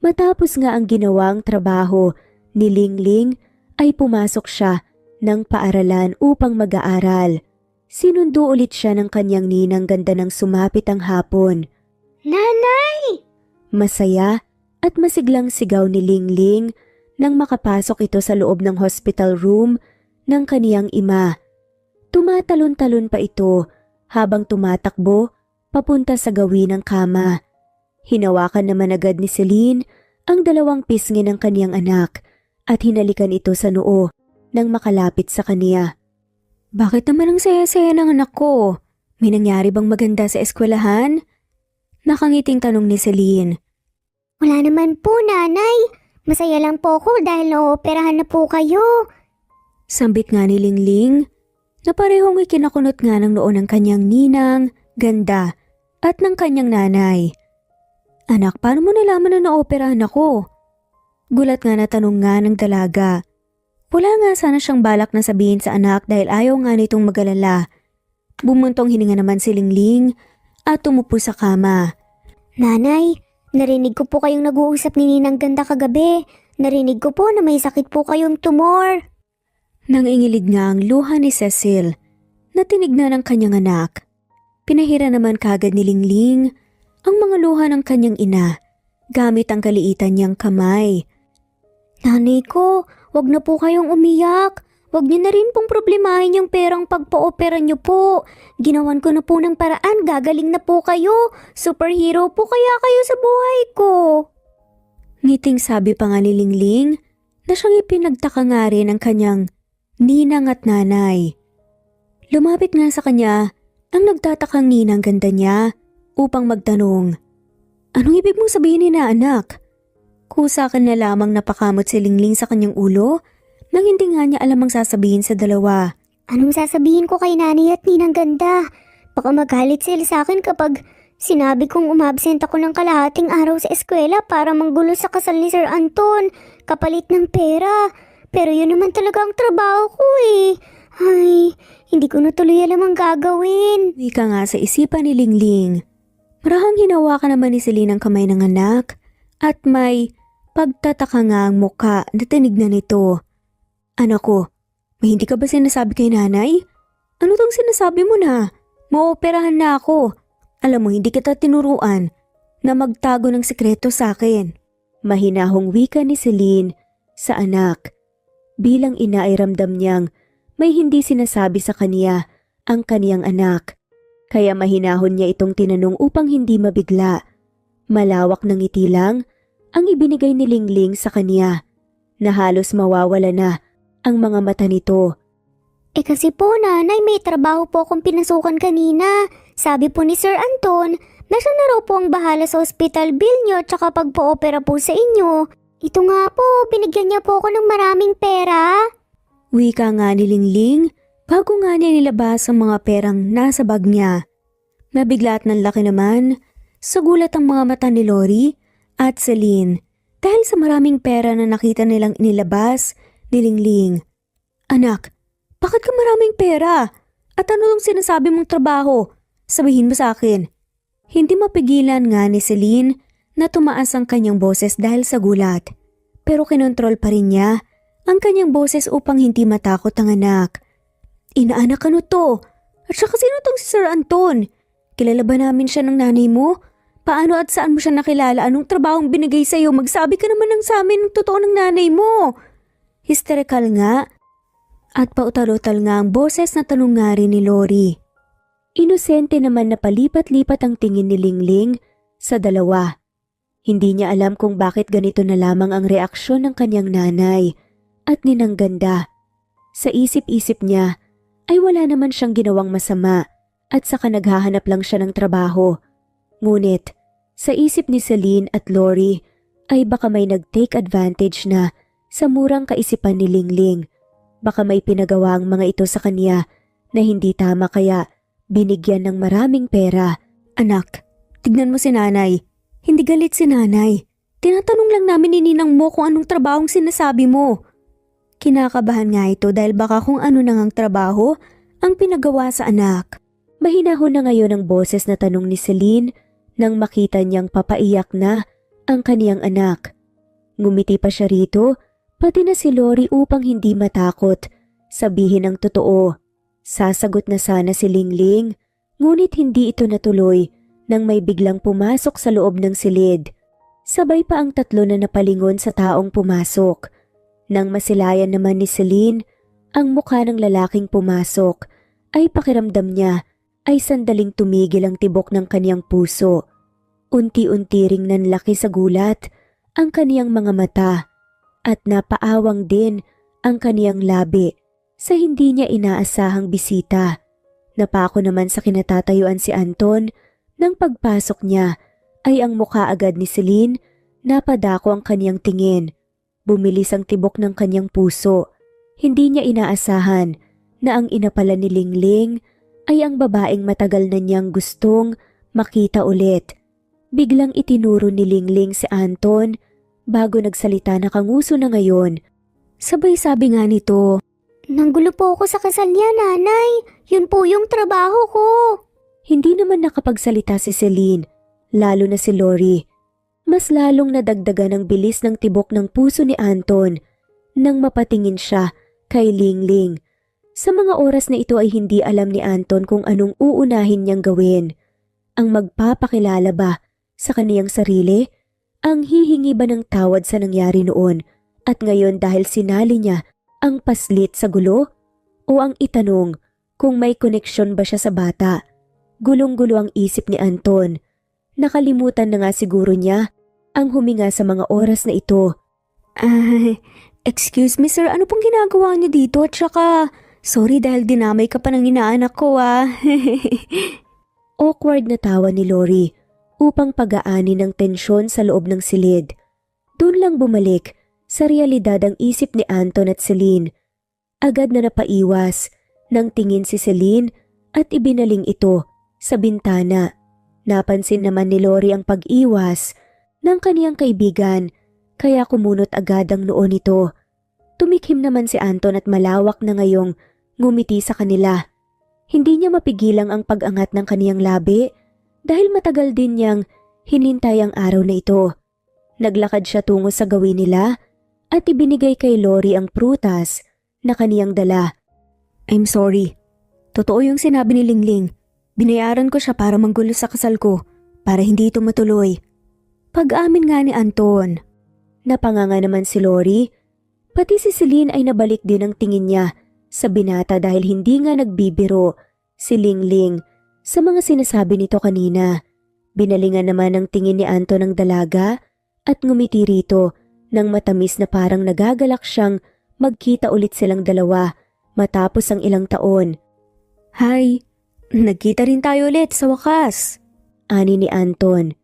Matapos nga ang ginawang trabaho ni Lingling ay pumasok siya ng paaralan upang mag-aaral. Sinundo ulit siya ng kanyang ninang ganda ng sumapit ang hapon. Nanay! Masaya at masiglang sigaw ni Lingling nang makapasok ito sa loob ng hospital room ng kaniyang ima. Tumatalon-talon pa ito habang tumatakbo papunta sa gawin ng kama. Hinawakan naman agad ni Celine ang dalawang pisngi ng kaniyang anak at hinalikan ito sa noo nang makalapit sa kaniya. Bakit naman ang saya-saya ng anak ko? May nangyari bang maganda sa eskwelahan? Nakangiting tanong ni Celine. Wala naman po, nanay. Masaya lang po ako dahil naoperahan na po kayo. Sambit nga ni Lingling na parehong ikinakunot nga ng noo ng kanyang ninang, ganda at ng kanyang nanay. Anak, paano mo nalaman na naoperahan ako? Gulat nga na tanong nga ng dalaga. Wala nga sana siyang balak na sabihin sa anak dahil ayaw nga nitong mag-alala. Bumuntong hininga naman si Lingling at tumupo sa kama. Nanay, narinig ko po kayong nag-uusap ni Ninang Ganda kagabi. Narinig ko po na may sakit po kayong tumor. Nangingilig nga ang luha ni Cecil na tinignan ng kanyang anak. Pinahira naman kagad ni Lingling ang mga luha ng kanyang ina gamit ang kaliitan niyang kamay. Nanay ko, wag na po kayong umiyak. Wag niyo na rin pong problemahin yung perang pagpa-opera niyo po. Ginawan ko na po ng paraan, gagaling na po kayo. Superhero po kaya kayo sa buhay ko. Ngiting sabi pa nga ni Lingling na siyang ipinagtaka nga rin ng kanyang ninang at nanay. Lumapit nga sa kanya ang nagtatakang ninang ganda niya upang magtanong, "Anong ibig mong sabihin na anak?" Kusakan na lamang napakamot si Lingling sa kanyang ulo nang hindi nga niya alam ang sasabihin sa dalawa. Anong sasabihin ko kay nanay at Ninang Ganda? Baka magalit sila sa akin kapag sinabi kong umabsent ako ng kalahating araw sa eskwela para manggulo sa kasal ni Sir Anton, kapalit ng pera. Pero yun naman talaga ang trabaho ko eh. Ay, hindi ko na tuloy alam ang gagawin. Wika nga sa isipan ni Lingling. Marahang hinawakan naman ni Celine ang kamay ng anak at may pagtataka nga ang muka na tinignan nito. Anak ko, may hindi ka ba sinasabi kay nanay? Ano tong sinasabi mo na? Maoperahan na ako. Alam mo, hindi kita tinuruan na magtago ng sekreto sa akin. Mahinahong wika ni Celine sa anak. Bilang ina ay ramdam niyang may hindi sinasabi sa kaniya ang kaniyang anak. Kaya mahinahon niya itong tinanong upang hindi mabigla. Malawak ng ngiti lang ang ibinigay ni Lingling sa kaniya na halos mawawala na ang mga mata nito. Kasi po nanay, may trabaho po akong pinasukan kanina. Sabi po ni Sir Anton na siya na raw po ang bahala sa hospital bill niyo tsaka pagpo-opera po sa inyo. Ito nga po, binigyan niya po ako ng maraming pera. Wika nga ni Lingling bago nga niya nilabas ang mga perang nasa bag niya. Nabigla at nanlaki naman sa gulat ang mga mata ni Lori at Celine dahil sa maraming pera na nakita nilang inilabas ni Lingling. Anak, bakit ka maraming pera? At ano yung sinasabi mong trabaho? Sabihin mo sa akin. Hindi mapigilan nga ni Celine na tumaas ang kanyang boses dahil sa gulat. Pero kinontrol pa rin niya ang kanyang boses upang hindi matakot ang anak. Inaanak, ano to? At saka sino tong si Sir Anton? Kilala ba namin siya ng nanay mo? Paano at saan mo siya nakilala? Anong trabahong binigay sa'yo? Magsabi ka naman ng sa amin ng totoo ng nanay mo. Hysterical nga. At pautal-utal nga ang boses na tanong nga rin ni Lori. Inosente naman na palipat-lipat ang tingin ni Lingling sa dalawa. Hindi niya alam kung bakit ganito na lamang ang reaksyon ng kanyang nanay at ninang ganda. Sa isip-isip niya ay wala naman siyang ginawang masama at saka naghahanap lang siya ng trabaho. Ngunit sa isip ni Celine at Lori ay baka may nag-take advantage na sa murang kaisipan ni Lingling. Baka may pinagawa ang mga ito sa kanya na hindi tama kaya binigyan ng maraming pera. Anak, tignan mo si nanay. Hindi galit si nanay. Tinatanong lang namin ni ninang mo kung anong trabahong sinasabi mo. Kinakabahan nga ito dahil baka kung ano nang ang trabaho ang pinagawa sa anak. Mahinahon na ngayon ang boses na tanong ni Celine nang makita niyang papaiyak na ang kaniyang anak. Ngumiti pa siya rito, pati na si Lori upang hindi matakot. Sabihin ang totoo. Sasagot na sana si Lingling, ngunit hindi ito natuloy nang may biglang pumasok sa loob ng silid. Sabay pa ang tatlo na napalingon sa taong pumasok. Nang masilayan naman ni Celine ang mukha ng lalaking pumasok, ay pakiramdam niya ay sandaling tumigil ang tibok ng kaniyang puso. Unti-unti ring nanlaki sa gulat ang kaniyang mga mata at napaawang din ang kaniyang labi sa hindi niya inaasahang bisita. Napako naman sa kinatatayuan si Anton nang pagpasok niya ay ang mukha agad ni Celine napadako ang kaniyang tingin. Bumilis ang tibok ng kaniyang puso. Hindi niya inaasahan na ang ina pala ni Lingling ay ang babaeng matagal na niyang gustong makita ulit. Biglang itinuro ni Lingling si Anton bago nagsalita na kanguso na ngayon. Sabay sabi nga nito, Nanggulo po ako sa kasal niya, nanay. Yun po yung trabaho ko. Hindi naman nakapagsalita si Celine, lalo na si Lori. Mas lalong nadagdagan ang bilis ng tibok ng puso ni Anton nang mapatingin siya kay Lingling. Sa mga oras na ito ay hindi alam ni Anton kung anong uunahin niyang gawin. Ang magpapakilala ba sa kaniyang sarili? Ang hihingi ba ng tawad sa nangyari noon? At ngayon dahil sinali niya ang paslit sa gulo? O ang itanong kung may koneksyon ba siya sa bata? Gulong-gulo ang isip ni Anton. Nakalimutan na nga siguro niya ang huminga sa mga oras na ito. Excuse me sir, ano pong ginagawa niyo dito? At saka, sorry dahil dinamay ka pa ng inaanak ko Awkward na tawa ni Lori upang pagaanin ng tensyon sa loob ng silid. Doon lang bumalik sa realidad ang isip ni Anton at Celine. Agad na napaiwas nang tingin si Celine at ibinaling ito sa bintana. Napansin naman ni Lori ang pag-iwas ng kaniyang kaibigan kaya kumunot agad ang noo nito. Tumikhim naman si Anton at malawak na ngayong ngumiti sa kanila. Hindi niya mapigilang ang pag-angat ng kaniyang labi dahil matagal din niyang hinintay ang araw na ito. Naglakad siya tungo sa gawin nila at ibinigay kay Lori ang prutas na kaniyang dala. I'm sorry. Totoo yung sinabi ni Lingling. Binayaran ko siya para manggulo sa kasal ko para hindi ito matuloy. Pag-amin nga ni Anton. Napanganga naman si Lori. Pati si Celine ay nabalik din ang tingin niya sa binata dahil hindi nga nagbibiro si Lingling sa mga sinasabi nito kanina. Binalingan naman ang tingin ni Anton ng dalaga at ngumiti rito nang matamis na parang nagagalak siyang magkita ulit silang dalawa matapos ang ilang taon. Hi, nagkita rin tayo ulit sa wakas, ani ni Anton.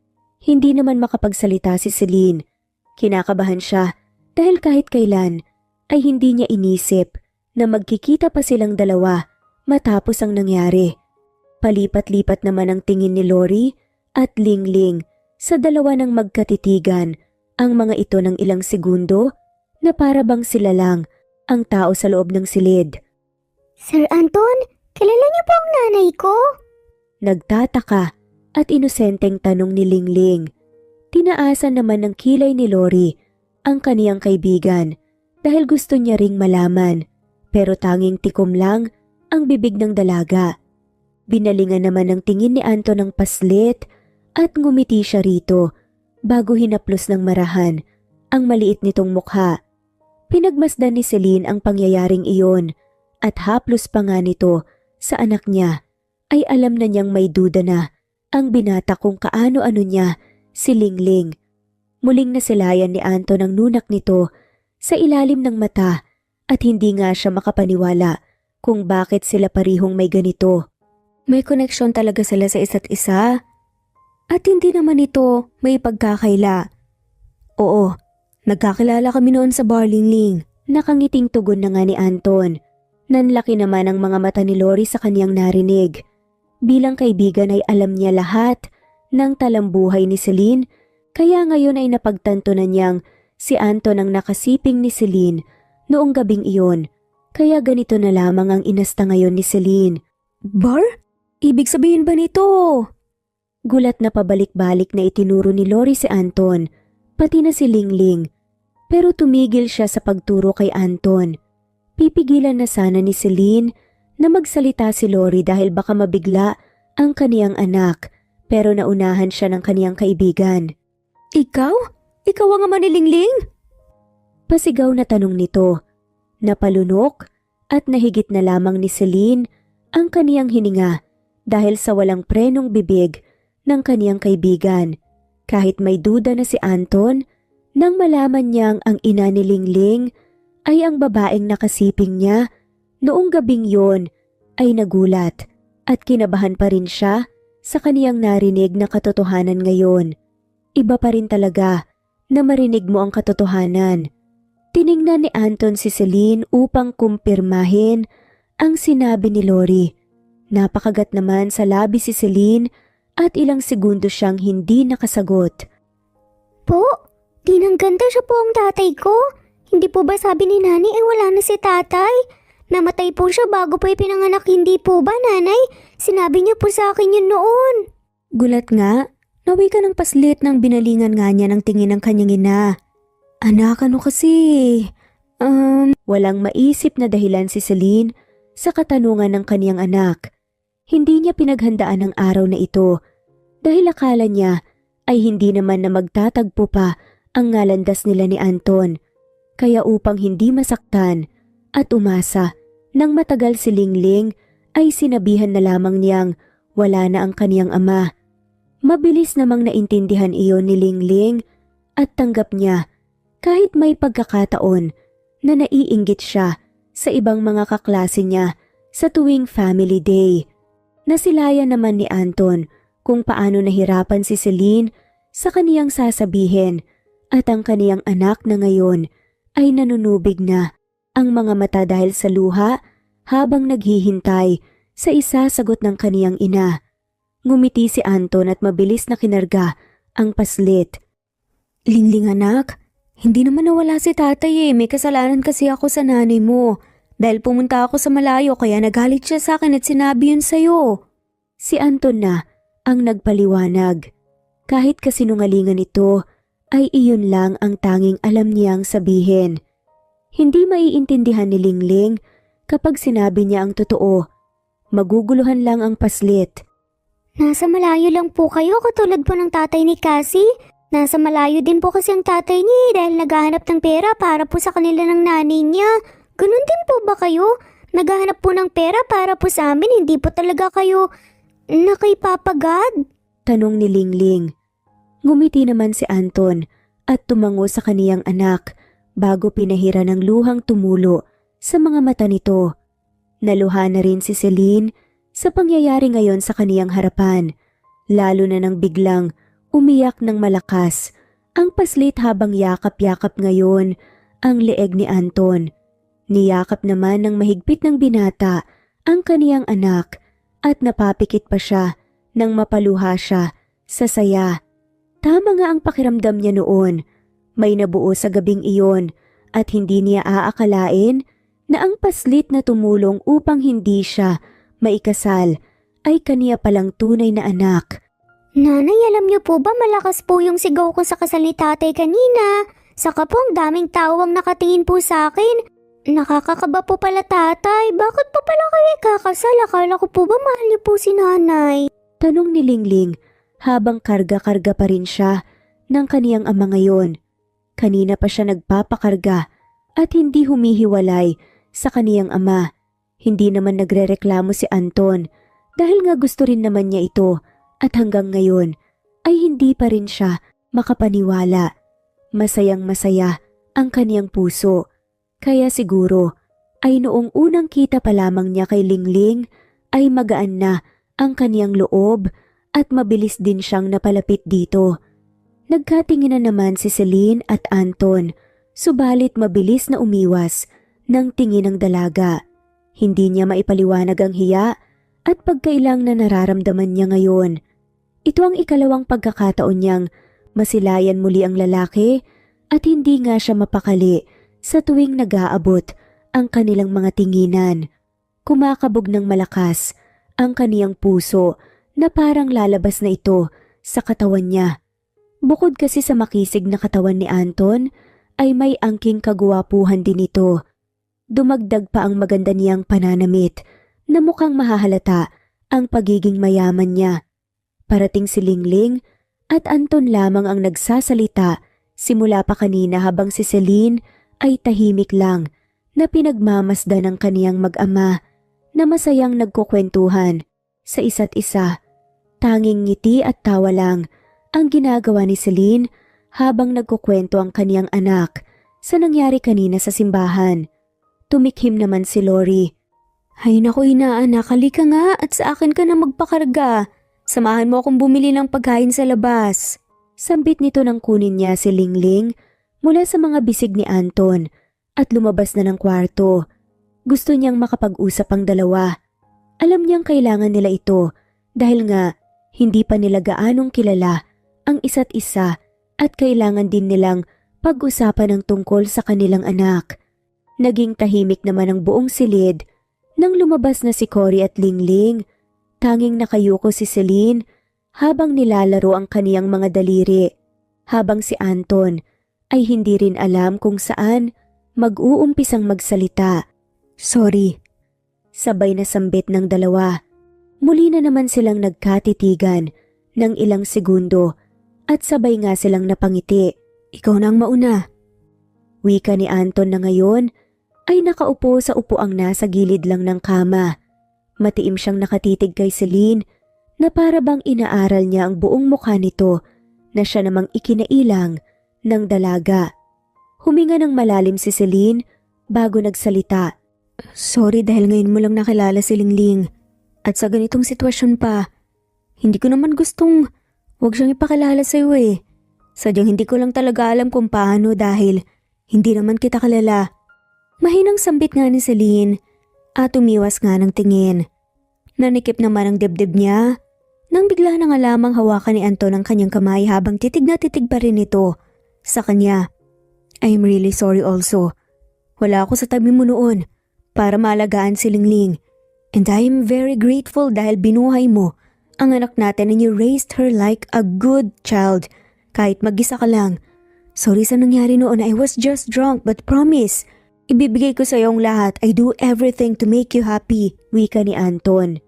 Hindi naman makapagsalita si Celine. Kinakabahan siya dahil kahit kailan ay hindi niya inisip na magkikita pa silang dalawa matapos ang nangyari. Palipat-lipat naman ang tingin ni Lori at Lingling sa dalawa ng magkatitigan ang mga ito ng ilang segundo na para bang sila lang ang tao sa loob ng silid. Sir Anton, kilala niyo po ang nanay ko? Nagtataka at inosenteng tanong ni Lingling. Tinaasan naman ng kilay ni Lori ang kaniyang kaibigan dahil gusto niya ring malaman, pero tanging tikom lang ang bibig ng dalaga. Binalingan naman ng tingin ni Anton ng paslit at ngumiti siya rito bago hinaplos ng marahan ang maliit nitong mukha. Pinagmasdan ni Celine ang pangyayaring iyon at haplos pa nga nito sa anak niya ay alam na niyang may duda na ang binata kung kaano-ano niya si Lingling. Muling nasilayan ni Anton ang nunak nito sa ilalim ng mata at hindi nga siya makapaniwala kung bakit sila parihong may ganito. May koneksyon talaga sila sa isa't isa at hindi naman ito may pagkakaila. Oo, nagkakilala kami noon sa bar, Lingling. Nakangiting tugon na nga ni Anton. Nanlaki naman ang mga mata ni Lori sa kaniyang narinig. Bilang kaibigan ay alam niya lahat ng talambuhay ni Celine, kaya ngayon ay napagtanto na niyang si Anton ang nakasiping ni Celine noong gabing iyon. Kaya ganito na lamang ang inasta ngayon ni Celine. Bar? Ibig sabihin ba nito? Gulat na pabalik-balik na itinuro ni Lori si Anton, pati na si Lingling. Pero tumigil siya sa pagturo kay Anton. Pipigilan na sana ni Celine na magsalita si Lori dahil baka mabigla ang kaniyang anak, pero naunahan siya ng kaniyang kaibigan. Ikaw? Ikaw ang ama ni Lingling? Pasigaw na tanong nito. Napalunok at nahigit na lamang ni Celine ang kaniyang hininga dahil sa walang prenong bibig ng kaniyang kaibigan. Kahit may duda na si Anton, nang malaman niyang ang ina ni Lingling ay ang babaeng nakasiping niya noong gabing yon, ay nagulat at kinabahan pa rin siya sa kaniyang narinig na katotohanan ngayon. Iba pa rin talaga na marinig mo ang katotohanan. Tiningnan ni Anton si Celine upang kumpirmahin ang sinabi ni Lori. Napakagat naman sa labi si Celine at ilang segundo siyang hindi nakasagot. Po, di nang ganda siya po ang tatay ko. Hindi po ba sabi ni Nani wala na si tatay? Namatay po siya bago po ipinanganak, hindi po ba, Nanay? Sinabi niya po sa akin yun noon. Gulat nga, nawi ka ng paslit ng binalingan nga niya ng tingin ng kanyang ina. Anak, ano kasi? Walang maisip na dahilan si Celine sa katanungan ng kaniyang anak. Hindi niya pinaghandaan ang araw na ito dahil akala niya ay hindi naman na magtatagpo pa ang ngalandas nila ni Anton. Kaya upang hindi masaktan at umasa nang matagal si Lingling ay sinabihan na lamang niyang wala na ang kaniyang ama. Mabilis namang naintindihan iyon ni Lingling at tanggap niya kahit may pagkakataon na naiinggit siya sa ibang mga kaklase niya sa tuwing family day. Nasilayan naman ni Anton kung paano nahirapan si Celine sa kaniyang sasabihin at ang kaniyang anak na ngayon ay nanunubig na ang mga mata dahil sa luha habang naghihintay sa isasagot ng kaniyang ina. Ngumiti si Anton at mabilis na kinarga ang paslit. Lingling anak, hindi naman nawala si tatay may kasalanan kasi ako sa nanay mo. Dahil pumunta ako sa malayo kaya nagalit siya sa akin at sinabi yun sa'yo. Si Anton na ang nagpaliwanag. Kahit kasinungalingan ito, ay iyon lang ang tanging alam niyang sabihin. Hindi maiintindihan ni Lingling kapag sinabi niya ang totoo. Maguguluhan lang ang paslit. Nasa malayo lang po kayo katulad po ng tatay ni Cassie. Nasa malayo din po kasi ang tatay niya dahil naghahanap ng pera para po sa kanila ng nanay niya. Ganun din po ba kayo? Naghahanap po ng pera para po sa amin, hindi po talaga kayo nakipapagad? Tanong ni Lingling. Ngumiti naman si Anton at tumango sa kaniyang anak bago pinahira ng luhang tumulo sa mga mata nito. Naluha na rin si Celine sa pangyayari ngayon sa kaniyang harapan, lalo na nang biglang umiyak ng malakas ang paslit habang yakap-yakap ngayon ang leeg ni Anton. Niyakap naman ng mahigpit ng binata ang kaniyang anak at napapikit pa siya nang mapaluha siya sa saya. Tama nga ang pakiramdam niya noon. May nabuo sa gabing iyon at hindi niya aakalain na ang paslit na tumulong upang hindi siya maikasal ay kaniya palang tunay na anak. Nanay, alam niyo po ba malakas po yung sigaw ko sa kasal ni tatay kanina? Saka po ang daming tao ang nakatingin po sa akin. Nakakakaba po pala tatay. Bakit po pala kayo ikakasal? Akala ko po ba mahal niyo po si nanay? Tanong ni Lingling habang karga-karga pa rin siya ng kaniyang ama ngayon. Kanina pa siya nagpapakarga at hindi humihiwalay sa kaniyang ama. Hindi naman nagrereklamo si Anton dahil nga gusto rin naman niya ito at hanggang ngayon ay hindi pa rin siya makapaniwala. Masayang masaya ang kaniyang puso. Kaya siguro ay noong unang kita pa lamang niya kay Lingling ay magaan na ang kaniyang loob at mabilis din siyang napalapit dito. Nagkatingin na naman si Celine at Anton, subalit mabilis na umiwas ng tingin ng dalaga. Hindi niya maipaliwanag ang hiya at pagkailang na nararamdaman niya ngayon. Ito ang ikalawang pagkakataon niyang masilayan muli ang lalaki at hindi nga siya mapakali sa tuwing nag-aabot ang kanilang mga tinginan. Kumakabog ng malakas ang kaniyang puso na parang lalabas na ito sa katawan niya. Bukod kasi sa makisig na katawan ni Anton, ay may angking kagwapuhan din ito. Dumagdag pa ang maganda niyang pananamit na mukhang mahahalata ang pagiging mayaman niya. Parating si Lingling at Anton lamang ang nagsasalita simula pa kanina habang si Celine ay tahimik lang na pinagmamasdan ng kaniyang mag-ama na masayang nagkukwentuhan sa isa't isa. Tanging ngiti at tawa lang ang ginagawa ni Celine habang nagkukwento ang kaniyang anak sa nangyari kanina sa simbahan. Tumikhim naman si Lori. Hay naku inaanak, halika nga at sa akin ka na magpakarga. Samahan mo akong bumili ng pagkain sa labas. Sambit nito nang kunin niya si Lingling mula sa mga bisig ni Anton at lumabas na ng kwarto. Gusto niyang makapag-usap ang dalawa. Alam niyang kailangan nila ito dahil nga hindi pa nila gaanong kilala ang isa't isa at kailangan din nilang pag-usapan ng tungkol sa kanilang anak. Naging tahimik naman ang buong silid nang lumabas na si Cory at Lingling. Tanging nakayuko si Celine habang nilalaro ang kaniyang mga daliri, habang si Anton ay hindi rin alam kung saan mag-uumpisang magsalita. Sorry. Sabay na sambit ng dalawa. Muli na naman silang nagkatitigan ng ilang segundo at sabay nga silang napangiti. Ikaw na ang mauna. Wika ni Anton na ngayon ay nakaupo sa upuang nasa gilid lang ng kama. Matiim siyang nakatitig kay Celine na para bang inaaral niya ang buong mukha nito na siya namang ikinailang ng dalaga. Huminga ng malalim si Celine bago nagsalita. Sorry dahil ngayon mo lang nakilala si Lingling at sa ganitong sitwasyon pa. Hindi ko naman gustong huwag siyang ipakilala sa iyo eh. Sadyang hindi ko lang talaga alam kung paano dahil hindi naman kita kilala. Mahinang sambit nga ni Celine at umiwas nga ng tingin. Nanikip naman ang dibdib niya nang bigla na nga lamang hawakan ni Anton ang kanyang kamay habang titig na titig pa rin ito sa kanya. I'm really sorry also. Wala ako sa tabi mo noon para maalagaan si Lingling. And I am very grateful dahil binuhay mo ang anak natin and you raised her like a good child kahit mag-isa ka lang. Sorry sa nangyari noon, I was just drunk but promise, ibibigay ko sa iyo ang lahat. I do everything to make you happy, wika ni Anton.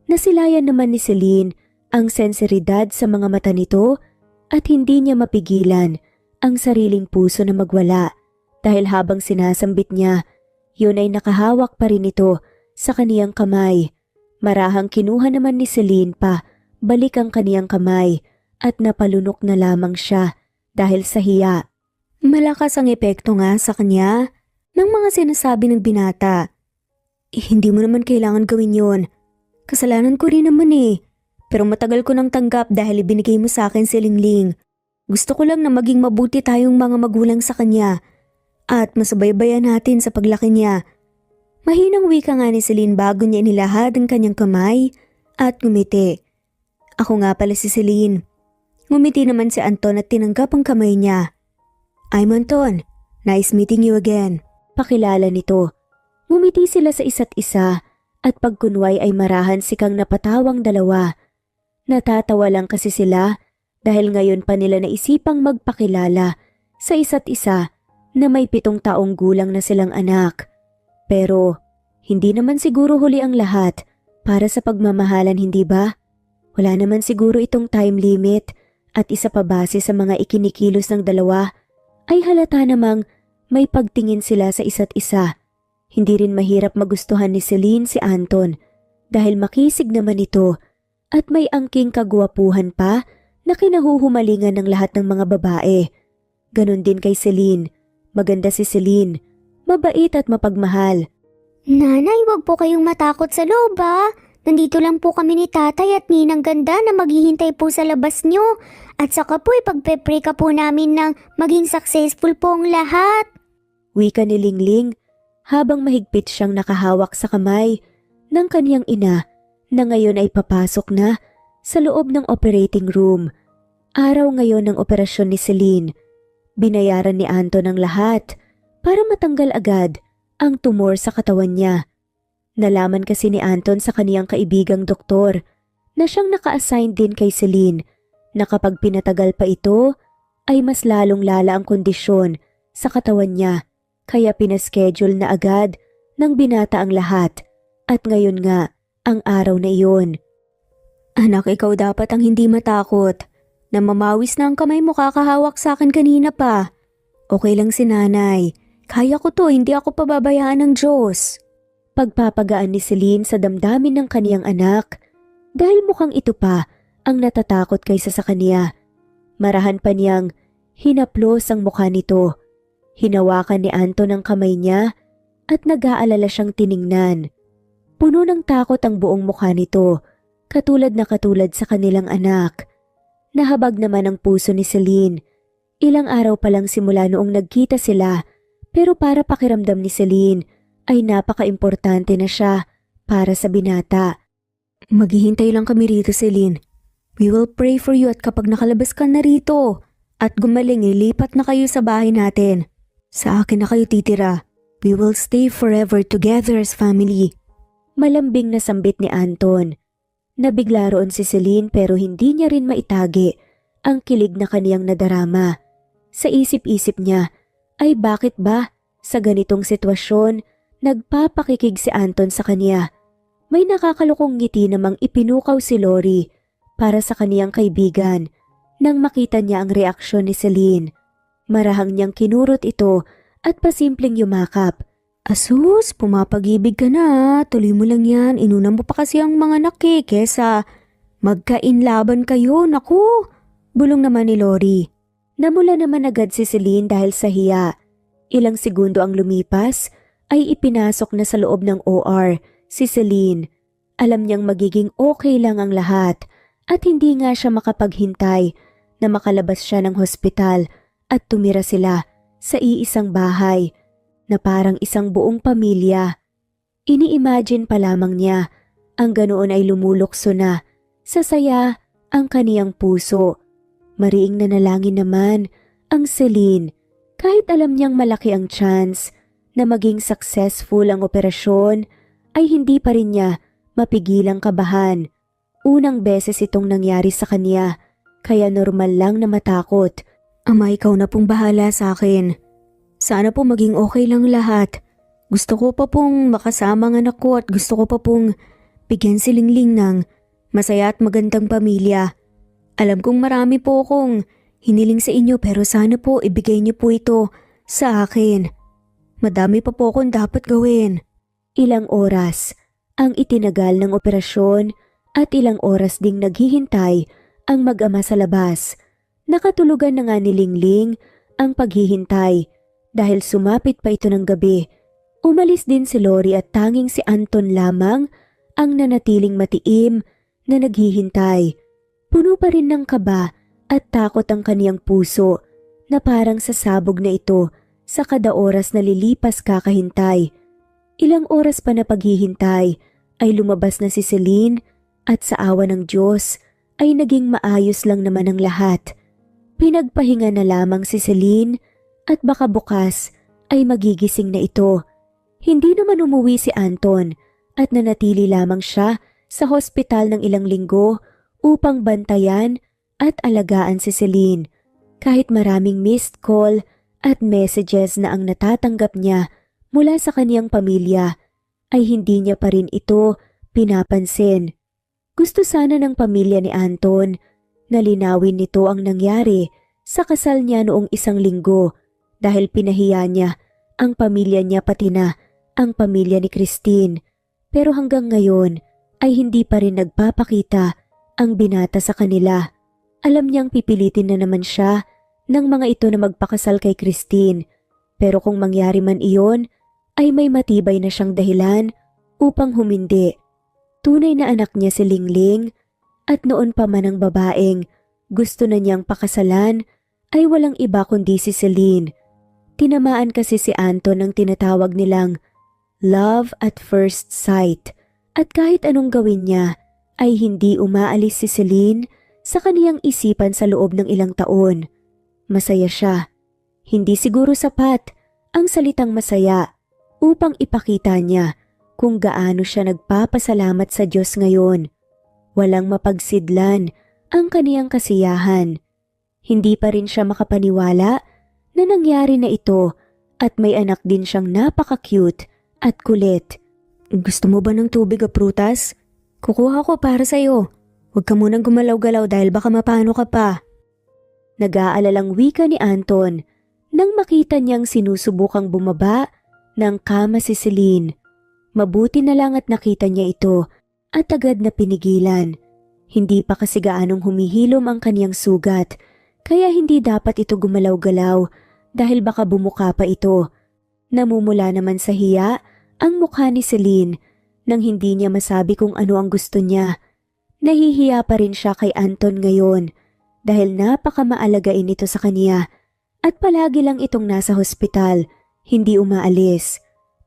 Nasilayan naman ni Celine ang senseridad sa mga mata nito at hindi niya mapigilan ang sariling puso na magwala dahil habang sinasambit niya, yun ay nakahawak pa rin ito sa kaniyang kamay. Marahang kinuha naman ni Celine pa balik ang kaniyang kamay at napalunok na lamang siya dahil sa hiya. Malakas ang epekto nga sa kanya ng mga sinasabi ng binata. Hindi mo naman kailangan gawin yon. Kasalanan ko rin naman eh. Pero matagal ko nang tanggap dahil ibinigay mo sa akin si Lingling. Gusto ko lang na maging mabuti tayong mga magulang sa kanya at masubaybayan natin sa paglaki niya. Mahinang wika nga ni Celine bago niya inilahad ang kanyang kamay at ngumiti. Ako nga pala si Celine. Ngumiti naman si Anton at tinanggap ang kamay niya. I'm Anton. Nice meeting you again. Pakilala nito. Ngumiti sila sa isa't isa at pagkunway ay marahan sikang napatawang dalawa. Natatawa lang kasi sila dahil ngayon pa nila naisipang magpakilala sa isa't isa na may 7 taong gulang na silang anak. Pero hindi naman siguro huli ang lahat para sa pagmamahalan, hindi ba? Wala naman siguro itong time limit at isa pa base sa mga ikinikilos ng dalawa ay halata namang may pagtingin sila sa isa't isa. Hindi rin mahirap magustuhan ni Celine si Anton dahil makisig naman ito at may angking kagwapuhan pa na kinahuhumalingan ng lahat ng mga babae. Ganon din kay Celine. Maganda si Celine, mabait at mapagmahal. Nanay, wag po kayong matakot sa loob ah. Nandito lang po kami ni tatay at ninang ganda na maghihintay po sa labas nyo. At saka po ipagpe-pray ka po namin ng maging successful po ang lahat. Wika ni Lingling habang mahigpit siyang nakahawak sa kamay ng kaniyang ina na ngayon ay papasok na sa loob ng operating room. Araw ngayon ng operasyon ni Celine. Binayaran ni Anton ang lahat para matanggal agad ang tumor sa katawan niya. Nalaman kasi ni Anton sa kaniyang kaibigang doktor na siyang naka-assign din kay Celine na kapag pinatagal pa ito ay mas lalong lala ang kondisyon sa katawan niya. Kaya pinaschedule na agad ng binata ang lahat at ngayon nga ang araw na iyon. Anak, ikaw dapat ang hindi matakot. Namamawis na ang kamay mo kakahawak sa akin kanina pa. Okay lang si nanay. Kaya ko to, hindi ako pababayaan ng Diyos. Pagpapagaan ni Celine sa damdamin ng kaniyang anak dahil mukhang ito pa ang natatakot kaysa sa kaniya. Marahan pa niyang hinaplos ang mukha nito. Hinawakan ni Anton ang kamay niya at nag-aalala siyang tiningnan. Puno ng takot ang buong mukha nito, katulad sa kanilang anak. Nahabag naman ang puso ni Celine. Ilang araw pa lang simula noong nagkita sila, pero para pakiramdam ni Celine ay napaka-importante na siya para sa binata. Maghihintay lang kami rito, Celine. We will pray for you at kapag nakalabas ka na rito at gumaling, ilipat na kayo sa bahay natin. Sa akin na kayo titira. We will stay forever together as family. Malambing na sambit ni Anton. Nabigla roon si Celine pero hindi niya rin maitagi ang kilig na kaniyang nadarama. Sa isip-isip niya ay bakit ba sa ganitong sitwasyon nagpapakikig si Anton sa kaniya. May nakakalukong ngiti namang ipinukaw si Lori para sa kaniyang kaibigan nang makita niya ang reaksyon ni Celine. Marahang niyang kinurot ito at pasimpleng yumakap. Asus, pumapag-ibig ka na. Tuloy mo lang yan. Inuna mo pa kasi ang mga naki kesa magkainlaban kayo. Naku! Bulong naman ni Lori. Namula naman agad si Celine dahil sa hiya. Ilang segundo ang lumipas ay ipinasok na sa loob ng OR si Celine. Alam niyang magiging okay lang ang lahat at hindi nga siya makapaghintay na makalabas siya ng hospital at tumira sila sa iisang bahay na parang isang buong pamilya. Ini-imagine pa lamang niya ang ganoon ay lumulukso na sa saya ang kaniyang puso. Mariing nanalangin naman ang Celine kahit alam niyang malaki ang chance na maging successful ang operasyon ay hindi pa rin niya mapigilang kabahan. Unang beses itong nangyari sa kaniya kaya normal lang na matakot. Ama, ikaw na pong bahala sa akin. Sana po maging okay lang lahat. Gusto ko pa pong makasama ang anak ko at gusto ko pa pong bigyan si Lingling ng masaya at magandang pamilya. Alam kong marami po akong hiniling sa inyo pero sana po ibigay niyo po ito sa akin. Madami pa po akong dapat gawin. Ilang oras ang itinagal ng operasyon at ilang oras ding naghihintay ang mag-ama sa labas. Nakatulugan na nga ni Lingling ang paghihintay dahil sumapit pa ito ng gabi. Umalis din si Lori at tanging si Anton lamang ang nanatiling matiim na naghihintay. Puno pa rin ng kaba at takot ang kaniyang puso na parang sasabog na ito sa kada oras na lilipas kakahintay. Ilang oras pa na paghihintay ay lumabas na si Celine at sa awa ng Diyos ay naging maayos lang naman ang lahat. Pinagpahinga na lamang si Celine at baka bukas ay magigising na ito. Hindi naman umuwi si Anton at nanatili lamang siya sa hospital ng ilang linggo upang bantayan at alagaan si Celine. Kahit maraming missed call at messages na ang natatanggap niya mula sa kaniyang pamilya, ay hindi niya pa rin ito pinapansin. Gusto sana ng pamilya ni Anton na linawin nito ang nangyari sa kasal niya noong 1 linggo dahil pinahiya niya ang pamilya niya pati na ang pamilya ni Christine. Pero hanggang ngayon ay hindi pa rin nagpapakita ang binata sa kanila. Alam niyang pipilitin na naman siya ng mga ito na magpakasal kay Christine. Pero kung mangyari man iyon, ay may matibay na siyang dahilan upang humindi. Tunay na anak niya si Lingling at noon pa man ang babaeng gusto na niyang pakasalan ay walang iba kundi si Celine. Tinamaan kasi si Anton ng tinatawag nilang love at first sight at kahit anong gawin niya ay hindi umaalis si Celine sa kaniyang isipan sa loob ng ilang taon. Masaya siya. Hindi siguro sapat ang salitang masaya upang ipakita niya kung gaano siya nagpapasalamat sa Diyos ngayon. Walang mapagsidlan ang kaniyang kasiyahan. Hindi pa rin siya makapaniwala na nangyari na ito at may anak din siyang napaka-cute at kulit. Gusto mo ba ng tubig o prutas? Kukuha ko para sa'yo. Huwag ka munang gumalaw-galaw dahil baka mapano ka pa. Nag-aalalang wika ni Anton nang makita niyang sinusubukang bumaba ng kama si Celine. Mabuti na lang at nakita niya ito at agad na pinigilan. Hindi pa kasi gaanong humihilom ang kaniyang sugat kaya hindi dapat ito gumalaw-galaw dahil baka bumuka pa ito. Namumula naman sa hiya ang mukha ni Celine nang hindi niya masabi kung ano ang gusto niya. Nahihiya pa rin siya kay Anton ngayon dahil napakamaalagain ito sa kaniya at palagi lang itong nasa hospital, hindi umaalis.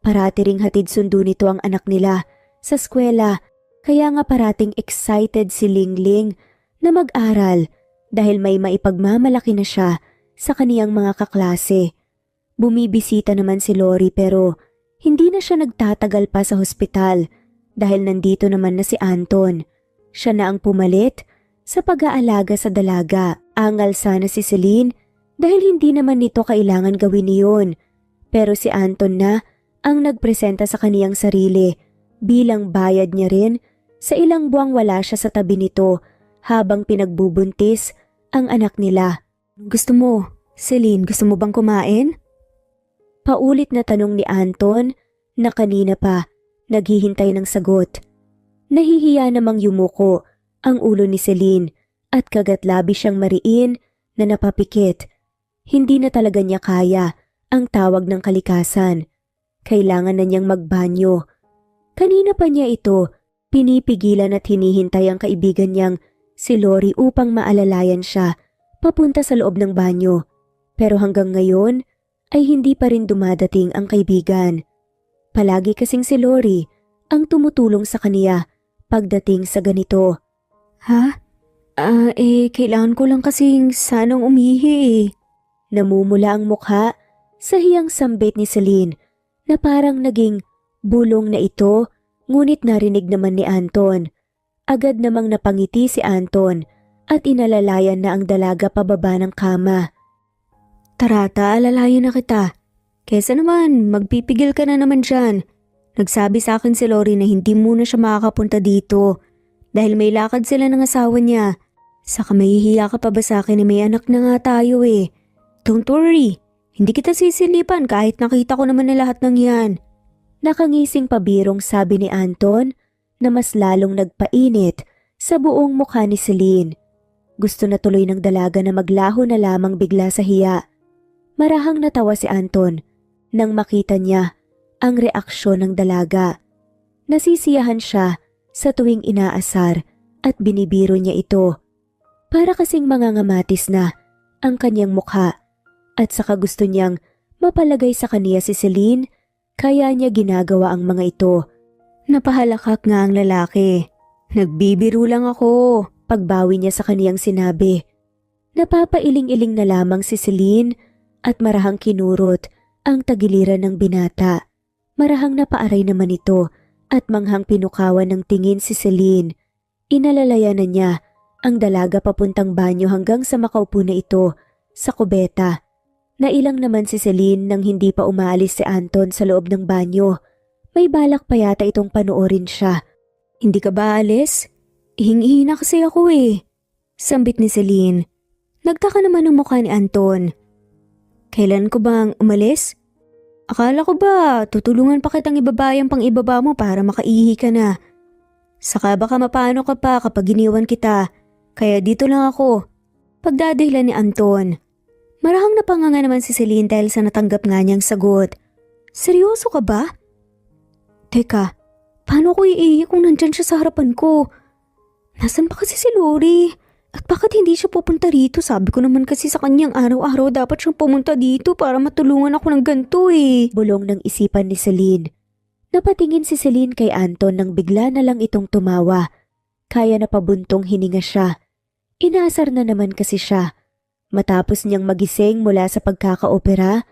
Parati ring hatid sundo nito ang anak nila sa eskwela kaya nga parating excited si Lingling na mag-aral dahil may maipagmamalaki na siya sa kaniyang mga kaklase. Bumibisita naman si Lori pero hindi na siya nagtatagal pa sa hospital dahil nandito naman na si Anton. Siya na ang pumalit sa pag-aalaga sa dalaga. Angal sana si Celine dahil hindi naman nito kailangan gawin iyon. Pero si Anton na ang nagpresenta sa kaniyang sarili bilang bayad niya rin sa ilang buwang wala siya sa tabi nito habang pinagbubuntis ang anak nila. Gusto mo, Celine, gusto mo bang kumain? Paulit na tanong ni Anton na kanina pa naghihintay ng sagot. Nahihiya namang yumuko ang ulo ni Celine at kagatlabi siyang mariin na napapikit. Hindi na talaga niya kaya ang tawag ng kalikasan. Kailangan na niyang magbanyo. Kanina pa niya ito pinipigilan at hinihintay ang kaibigan niyang si Lori upang maalalayan siya papunta sa loob ng banyo. Pero hanggang ngayon ay hindi pa rin dumadating ang kaibigan. Palagi kasing si Lori ang tumutulong sa kaniya pagdating sa ganito. Ha? Kailangan ko lang kasing sanang umihi eh. Namumula ang mukha sa hiyang sambit ni Celine na parang naging bulong na ito ngunit narinig naman ni Anton. Agad namang napangiti si Anton at inalalayan na ang dalaga pababa ng kama. Tarata, alalayan na kita. Kesa naman, magpipigil ka na naman dyan. Nagsabi sa akin si Lori na hindi muna siya makakapunta dito dahil may lakad sila ng asawa niya. Saka mahihiya ka pa ba sa akin na may anak na nga tayo eh. Don't worry, hindi kita sisilipan kahit nakita ko naman na lahat ng yan. Nakangising pabirong sabi ni Anton na mas lalong nagpainit sa buong mukha ni Celine. Gusto na tuloy ng dalaga na maglaho na lamang bigla sa hiya. Marahang natawa si Anton nang makita niya ang reaksyon ng dalaga. Nasisiyahan siya sa tuwing inaasar at binibiro niya ito. Para kasing mangangamatis na ang kanyang mukha at saka gusto niyang mapalagay sa kaniya si Celine kaya niya ginagawa ang mga ito. Napahalakak nga ang lalaki. Nagbibiro lang ako, pagbawi niya sa kaniyang sinabi. Napapailing-iling na lamang si Celine at marahang kinurot ang tagiliran ng binata. Marahang napaaray naman ito at manghang pinukawan ng tingin si Celine. Inalalayan na niya ang dalaga papuntang banyo hanggang sa makaupo na ito sa kubeta. Nailang naman si Celine nang hindi pa umaalis si Anton sa loob ng banyo. May balak pa yata itong panoorin siya. Hindi ka ba alis? Ihingi na kasi ako eh. Sambit ni Celine. Nagtaka naman ang mukha ni Anton. Kailan ko bang umalis? Akala ko ba tutulungan pa kitang ibaba yung pang-ibaba mo para makaihi ka na. Saka baka mapano ka pa kapag iniwan kita. Kaya dito lang ako. Pagdadahilan ni Anton. Marahang napanganga naman si Celine dahil sa natanggap nga niyang sagot. Seryoso ka ba? Teka, paano ko iihi kung nandyan siya sa harapan ko? Nasaan pa kasi si Lori? At bakit hindi siya pupunta rito? Sabi ko naman kasi sa kanyang araw-araw dapat siyang pumunta dito para matulungan ako ng ganito eh. Bulong ng isipan ni Celine. Napatingin si Celine kay Anton nang bigla na lang itong tumawa. Kaya na pabuntong hininga siya. Inaasar na naman kasi siya. Matapos niyang magising mula sa pagkakaopera,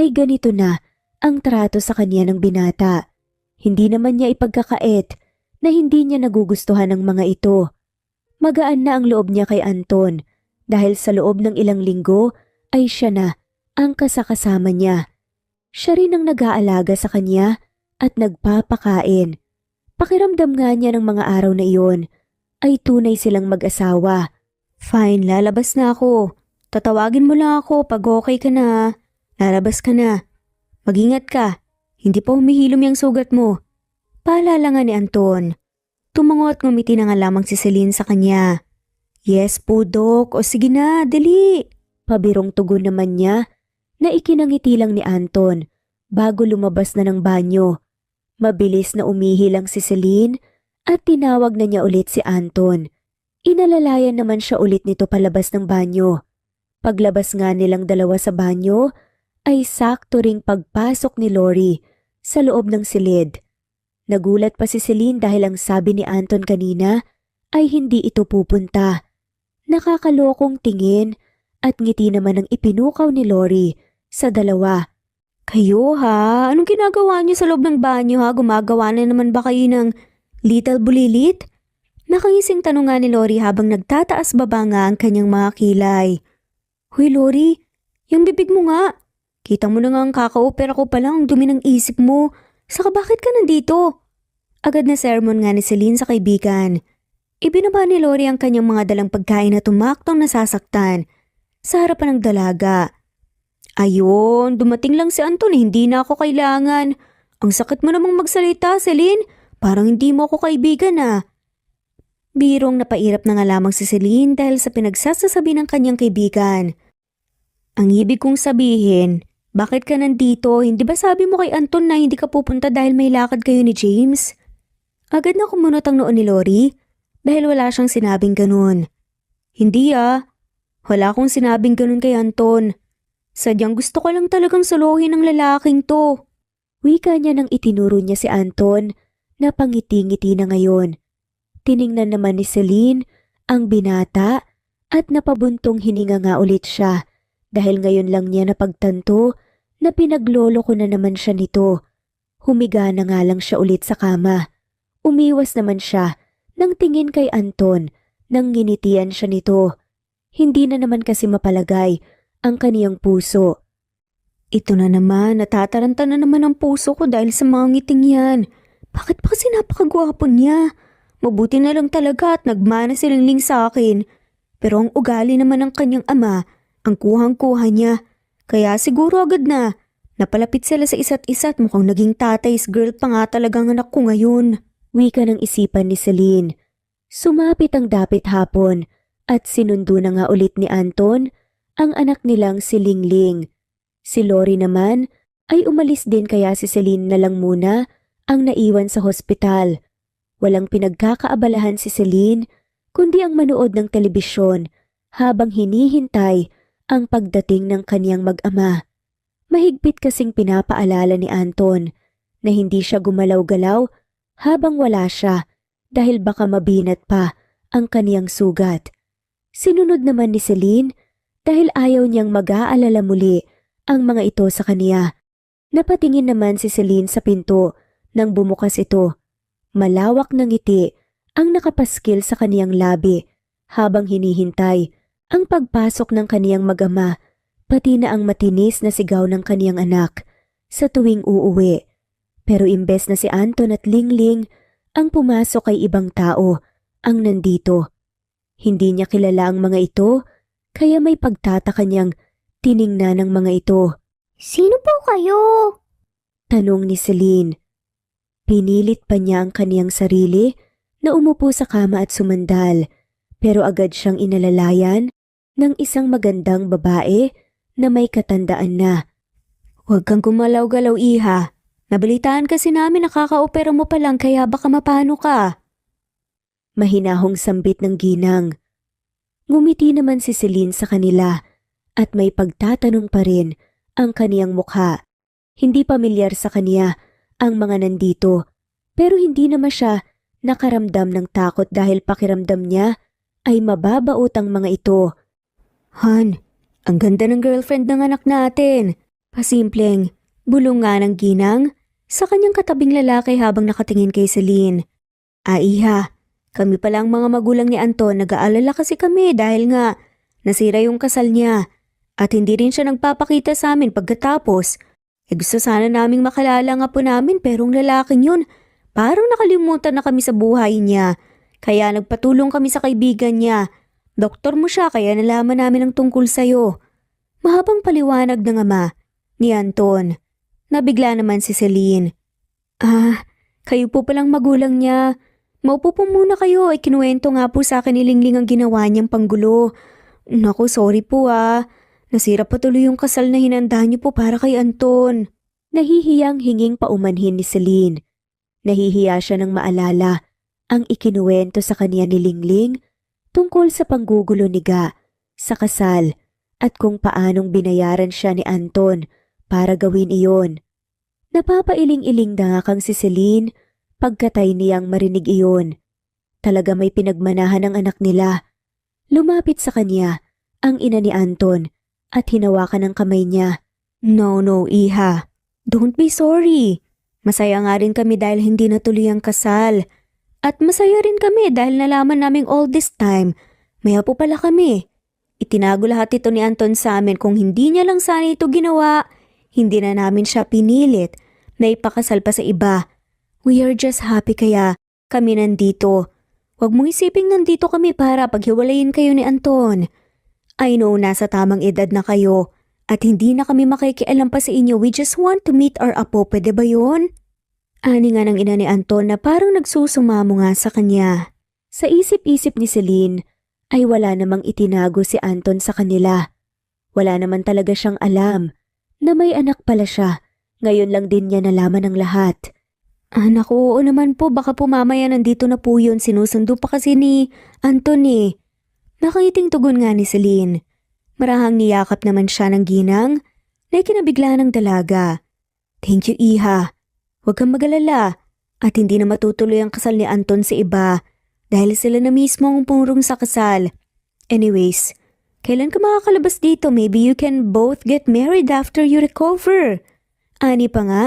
ay ganito na ang trato sa kanya ng binata. Hindi naman niya ipagkakait na hindi niya nagugustuhan ng mga ito. Magaan na ang loob niya kay Anton dahil sa loob ng ilang linggo ay siya na ang kasakasama niya. Siya rin ang nag-aalaga sa kanya at nagpapakain. Pakiramdam nga niya ng mga araw na iyon ay tunay silang mag-asawa. Fine, lalabas na ako. Tatawagin mo lang ako pag okay ka na. Lalabas ka na. Mag-ingat ka. Hindi pa humihilom yung sugat mo. Paalala nga ni Anton. Tumango at ngumiti na nga lamang si Celine sa kanya. Yes po, Dok. O sige na, dali. Pabirong tugon naman niya na ikinangiti lang ni Anton bago lumabas na ng banyo. Mabilis na umihi lang si Celine at tinawag na niya ulit si Anton. Inalalayan naman siya ulit nito palabas ng banyo. Paglabas nga nilang dalawa sa banyo ay sakto ring pagpasok ni Lori sa loob ng silid. Nagulat pa si Celine dahil ang sabi ni Anton kanina ay hindi ito pupunta. Nakakalokong tingin at ngiti naman ang ipinukaw ni Lori sa dalawa. Kayo ha? Anong ginagawa niyo sa loob ng banyo ha? Gumagawa na naman ba kayo ng little bulilit? Nakangising tanong nga ni Lori habang nagtataas baba nga ang kanyang mga kilay. Hoy Lori, yung bibig mo nga. Kita mo na nga ang kaka-opera ko pa lang ang dumi ng isip mo. Saka bakit ka nandito? Agad na sermon nga ni Celine sa kaibigan. Ibinaba ni Lori ang kanyang mga dalang pagkain na tumaktong nasasaktan sa harapan ng dalaga. Ayun, dumating lang si Anton, hindi na ako kailangan. Ang sakit mo namang magsalita, Celine. Parang hindi mo ako kaibigan ah. Birong napairap na nga lamang si Celine dahil sa pinagsasasabi ng kanyang kaibigan. Ang ibig kong sabihin, bakit ka nandito? Hindi ba sabi mo kay Anton na hindi ka pupunta dahil may lakad kayo ni James? Agad na kumunot ang noon ni Lori dahil wala siyang sinabing ganun. Hindi ah. Wala akong sinabing ganun kay Anton. Sadyang gusto ko lang talagang suluhin ng lalaking to. Wika niya nang itinuro niya si Anton na pangiti-ngiti na ngayon. Tiningnan naman ni Celine ang binata at napabuntong hininga nga ulit siya. Dahil ngayon lang niya napagtanto na pinaglolo ko na naman siya nito. Humiga na nga lang siya ulit sa kama. Umiwas naman siya nang tingin kay Anton nang nginitian siya nito. Hindi na naman kasi mapalagay ang kaniyang puso. Ito na naman, natataranta na naman ang puso ko dahil sa mga ngiting yan. Bakit pa kasi napakagwapo niya? Mabuti na lang talaga at nagmana si Lingling sa akin. Pero ang ugali naman ng kanyang ama, ang kuhang-kuha niya. Kaya siguro agad na. Napalapit sila sa isa't isa at mukhang naging tatay's girl pa nga talagang anak ko ngayon. Wika ng isipan ni Celine. Sumapit ang dapit hapon at sinundo na nga ulit ni Anton ang anak nilang si Lingling. Si Lori naman ay umalis din kaya si Celine na lang muna ang naiwan sa hospital. Walang pinagkakaabalahan si Celine kundi ang manood ng telebisyon habang hinihintay ang pagdating ng kaniyang mag-ama. Mahigpit kasing pinapaalala ni Anton na hindi siya gumalaw-galaw habang wala siya dahil baka mabinat pa ang kaniyang sugat. Sinunod naman ni Celine dahil ayaw niyang mag-aalala muli ang mga ito sa kaniya. Napatingin naman si Celine sa pinto nang bumukas ito. Malawak na ngiti ang nakapaskil sa kaniyang labi habang hinihintay ang pagpasok ng kaniyang mag-ama, pati na ang matinis na sigaw ng kaniyang anak sa tuwing uuwi. Pero imbes na si Anton at Lingling ang pumasok ay ibang tao ang nandito. Hindi niya kilala ang mga ito, kaya may pagtataka niyang tiningnan ng mga ito. Sino po kayo? Tanong ni Celine. Pinilit pa niya ang kaniyang sarili na umupo sa kama at sumandal, pero agad siyang inalalayan ng isang magandang babae na may katandaan na. Huwag kang gumalaw-galaw, iha. Nabalitaan kasi namin nakaka-opera mo pa lang kaya baka mapano ka. Mahinahong sambit ng ginang. Ngumiti naman si Celine sa kanila at may pagtatanong pa rin ang kaniyang mukha. Hindi pamilyar sa kaniya ang mga nandito, pero hindi naman siya nakaramdam ng takot dahil pakiramdam niya ay mababaot ang mga ito. Han, ang ganda ng girlfriend ng anak natin. Pasimpleng, bulong nga ng ginang sa kanyang katabing lalaki habang nakatingin kay Celine. Iha, kami pala ang mga magulang ni Anton, nag-aalala kasi kami dahil nga nasira yung kasal niya at hindi rin siya nagpapakita sa amin pagkatapos. Gusto sana naming makalala nga po namin pero ang lalaking yun, parang nakalimutan na kami sa buhay niya. Kaya nagpatulong kami sa kaibigan niya. Doktor mo siya kaya nalaman namin ang tungkol sa'yo. Mahabang paliwanag ng ama ni Anton. Nabigla naman si Celine. Kayo po palang magulang niya. Maupo po muna kayo ay kinuwento nga po sa akin ni Lingling ang ginawa niyang panggulo. Naku, sorry po Nasira pa tuloy yung kasal na hinanda niyo po para kay Anton. Nahihiyang hinging paumanhin ni Celine. Nahihiya siya nang maalala ang ikinuwento sa kanya ni Lingling tungkol sa panggugulo ni Ga sa kasal at kung paanong binayaran siya ni Anton para gawin iyon. Napapailing-iling na nga kang si Celine pagkatay niyang marinig iyon. Talaga may pinagmanahan ng anak nila. Lumapit sa kanya ang ina ni Anton at hinawakan ang kamay niya. No, iha. Don't be sorry. Masaya nga rin kami dahil hindi natuloy ang kasal. At masaya rin kami dahil nalaman naming all this time, may apo pala kami. Itinago lahat ito ni Anton sa amin kung hindi niya lang sana ito ginawa. Hindi na namin siya pinilit na ipakasal pa sa iba. We are just happy kaya kami nandito. Huwag mong isiping nandito kami para paghiwalayin kayo ni Anton. I know nasa tamang edad na kayo at hindi na kami makikialam pa sa inyo. We just want to meet our apo. Pwede ba yun? Ani nga ng ina ni Anton na parang nagsusumamo nga sa kanya. Sa isip-isip ni Celine ay wala namang itinago si Anton sa kanila. Wala naman talaga siyang alam na may anak pala siya. Ngayon lang din niya nalaman ang lahat. Naku, oo naman po, baka po mamaya nandito na po yun. Sinusundo pa kasi ni Anton eh. Nakangiting tugon nga ni Celine. Marahang niyakap naman siya ng ginang na ikinabigla ng dalaga. Thank you, iha. Huwag kang magalala at hindi na matutuloy ang kasal ni Anton sa iba dahil sila na mismo ang pumurong sa kasal. Anyways, kailan ka makakalabas dito? Maybe you can both get married after you recover. Ani pa nga.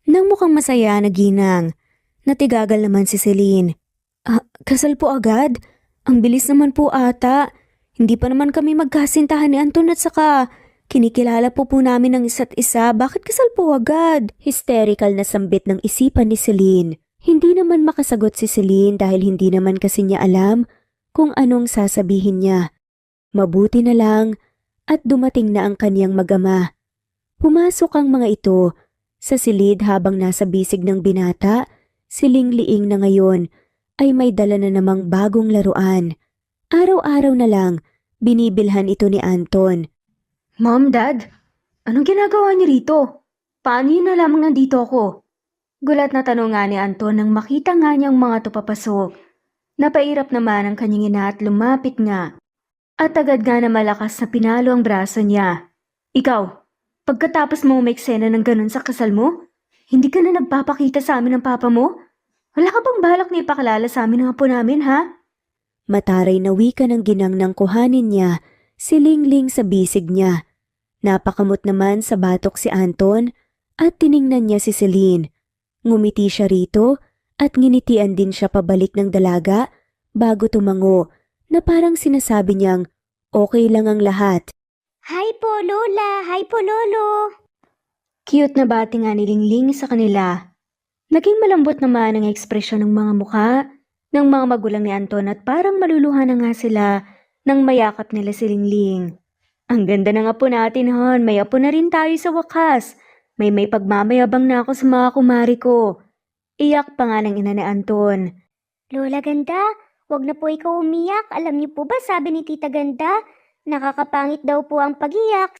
Nang mukhang masaya na ginang. Natigagal naman si Celine. Kasal po agad? Ang bilis naman po ata. Hindi pa naman kami magkasintahan ni Anton at saka kinikilala po namin ng isa't isa. Bakit kasal po agad? Hysterical na sambit ng isipan ni Celine. Hindi naman makasagot si Celine dahil hindi naman kasi niya alam kung anong sasabihin niya. Mabuti na lang at dumating na ang kaniyang mag-ama. Pumasok ang mga ito sa silid habang nasa bisig ng binata. Si Lingliing na ngayon ay may dala na namang bagong laruan. Araw-araw na lang, binibilhan ito ni Anton. Mom, Dad, anong ginagawa niyo rito? Paano yun na lamang nandito ako? Gulat na tanong nga ni Anton nang makita nga niyang mga to papasok. Napairap naman ang kanyang ina at lumapit nga. At agad nga na malakas na pinalo ang braso niya. Ikaw, pagkatapos mo umeksena ng ganun sa kasal mo, hindi ka na nagpapakita sa amin ng papa mo? Wala ka bang balak na ipakilala sa amin ng apo namin, ha? Mataray na wika ng ginang nang kuhanin niya si Lingling sa bisig niya. Napakamot naman sa batok si Anton at tiningnan niya si Celine. Ngumiti siya rito at nginitian din siya pabalik ng dalaga bago tumango na parang sinasabi niyang okay lang ang lahat. Hi po, Lola! Hi po, Lolo! Cute na bati nga ni Lingling sa kanila. Naging malambot naman ang ekspresyon ng mga mukha ng mga magulang ni Anton at parang maluluha na nga sila nang mayakap nila si Lingling. Ang ganda ng apo natin, hon. May apo na rin tayo sa wakas. May pagmamayabang na ako sa mga kumari ko. Iyak pa nga ng ina ni Anton. Lola Ganda, wag na po ikaw umiyak. Alam niyo po ba sabi ni Tita Ganda, nakakapangit daw po ang pag-iyak.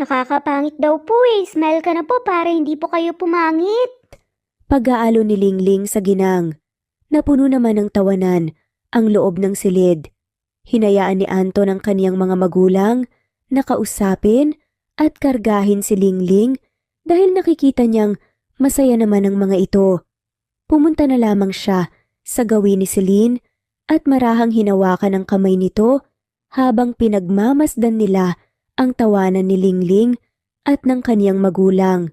Nakakapangit daw po eh. Smile ka na po para hindi po kayo pumangit. Pag-aalo ni Lingling sa ginang. Napuno naman ng tawanan ang loob ng silid. Hinayaan ni Anton ang kaniyang mga magulang na kausapin at kargahin si Lingling dahil nakikita niyang masaya naman ang mga ito. Pumunta na lamang siya sa gawin ni Celine at marahang hinawakan ang kamay nito habang pinagmamasdan nila ang tawanan ni Lingling at ng kaniyang magulang.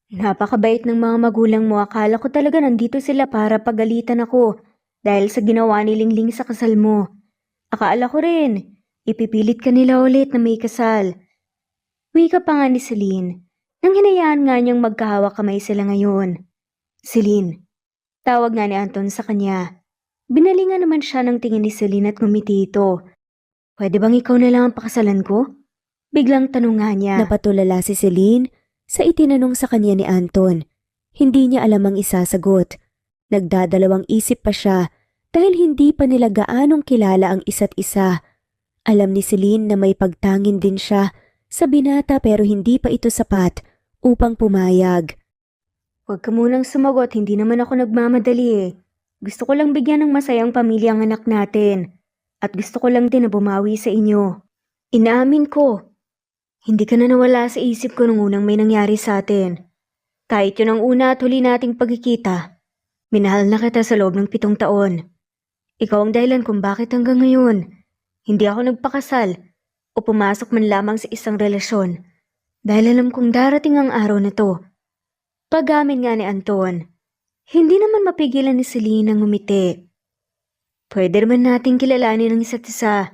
Napakabait ng mga magulang mo. Akala ko talaga nandito sila para pagalitan ako dahil sa ginawa ni Lingling sa kasal mo. Akala ko rin, ipipilit ka nila ulit na may kasal. Wika pa nga ni Celine, nang hinayaan nga niyang magkahawak kamay sila ngayon. Celine, tawag nga ni Anton sa kanya. Binalingan naman siya ng tingin ni Celine at ngumiti ito. Pwede bang ikaw na lang ang pakasalan ko? Biglang tanong nga niya. Napatulala si Celine sa itinanong sa kanya ni Anton. Hindi niya alam ang isasagot. Nagdadalawang isip pa siya dahil hindi pa nila gaanong kilala ang isa't isa. Alam ni Celine na may pagtangin din siya sa binata pero hindi pa ito sapat upang pumayag. Huwag ka munang sumagot, hindi naman ako nagmamadali eh. Gusto ko lang bigyan ng masayang pamilya ang anak natin. At gusto ko lang din na bumawi sa inyo. Inaamin ko, hindi ka na nawala sa isip ko nung unang may nangyari sa atin. Kahit yun ang una at huli nating pagkikita, minahal na kita sa loob ng 7 taon. Ikaw ang dahilan kung bakit hanggang ngayon hindi ako nagpakasal o pumasok man lamang sa isang relasyon dahil alam kong darating ang araw na to. Pag-amin nga ni Anton, hindi naman mapigilan ni Celine ang ngumiti. Pwede naman nating kilalanin ang isa't isa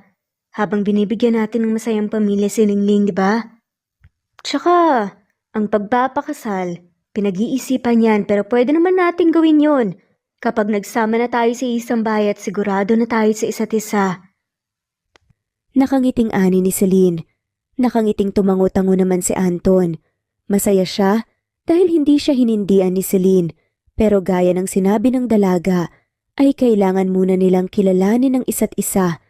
habang binibigyan natin ng masayang pamilya si Lingling, di ba? Tsaka, ang pagpapakasal, pinag-iisipan yan pero pwede naman nating gawin yon. Kapag nagsama na tayo sa isang bahay at sigurado na tayo sa isa't isa. Nakangiting ani ni Celine. Nakangiting tumango-tango naman si Anton. Masaya siya dahil hindi siya hinindian ni Celine. Pero gaya ng sinabi ng dalaga, ay kailangan muna nilang kilalanin ang isa't isa.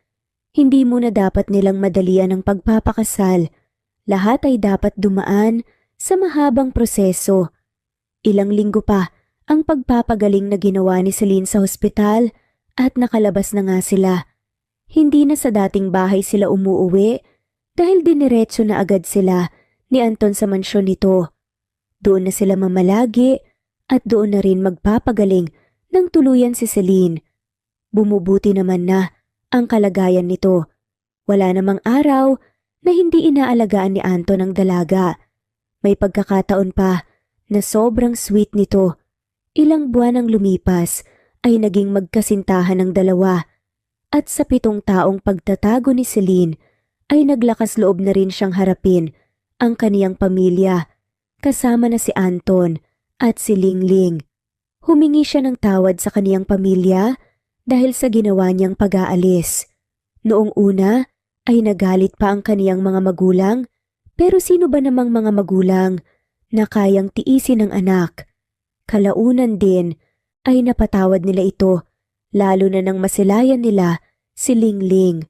Hindi muna dapat nilang madalian ang pagpapakasal. Lahat ay dapat dumaan sa mahabang proseso. Ilang linggo pa ang pagpapagaling na ginawa ni Celine sa hospital at nakalabas na nga sila. Hindi na sa dating bahay sila umuuwi dahil diniretso na agad sila ni Anton sa mansyon nito. Doon na sila mamalagi at doon na rin magpapagaling ng tuluyan si Celine. Bumubuti naman na ang kalagayan nito. Wala namang araw na hindi inaalagaan ni Anton ang dalaga. May pagkakataon pa na sobrang sweet nito. Ilang buwan ang lumipas ay naging magkasintahan ng dalawa at sa 7 taong pagtatago ni Celine ay naglakas loob na rin siyang harapin ang kaniyang pamilya kasama na si Anton at si Lingling. Humingi siya ng tawad sa kaniyang pamilya dahil sa ginawa niyang pag-aalis. Noong una ay nagalit pa ang kaniyang mga magulang pero sino ba namang mga magulang na kayang tiisin ng anak? Kalaunan din ay napatawad nila ito, lalo na nang masilayan nila si Lingling.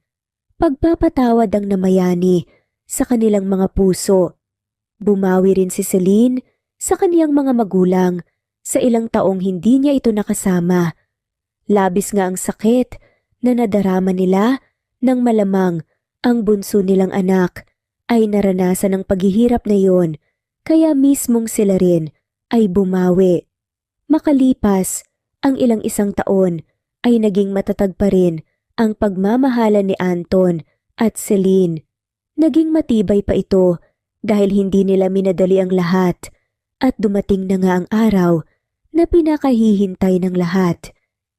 Pagpapatawad ang namayani sa kanilang mga puso. Bumawi rin si Celine sa kaniyang mga magulang sa ilang taong hindi niya ito nakasama. Labis nga ang sakit na nadarama nila nang malamang ang bunso nilang anak ay naranasan ng paghihirap na yon, kaya mismong sila rin ay bumawi. Makalipas ang ilang 1 taon ay naging matatag pa rin ang pagmamahalan ni Anton at Celine. Naging matibay pa ito dahil hindi nila minadali ang lahat. At dumating na nga ang araw na pinakahihintay ng lahat.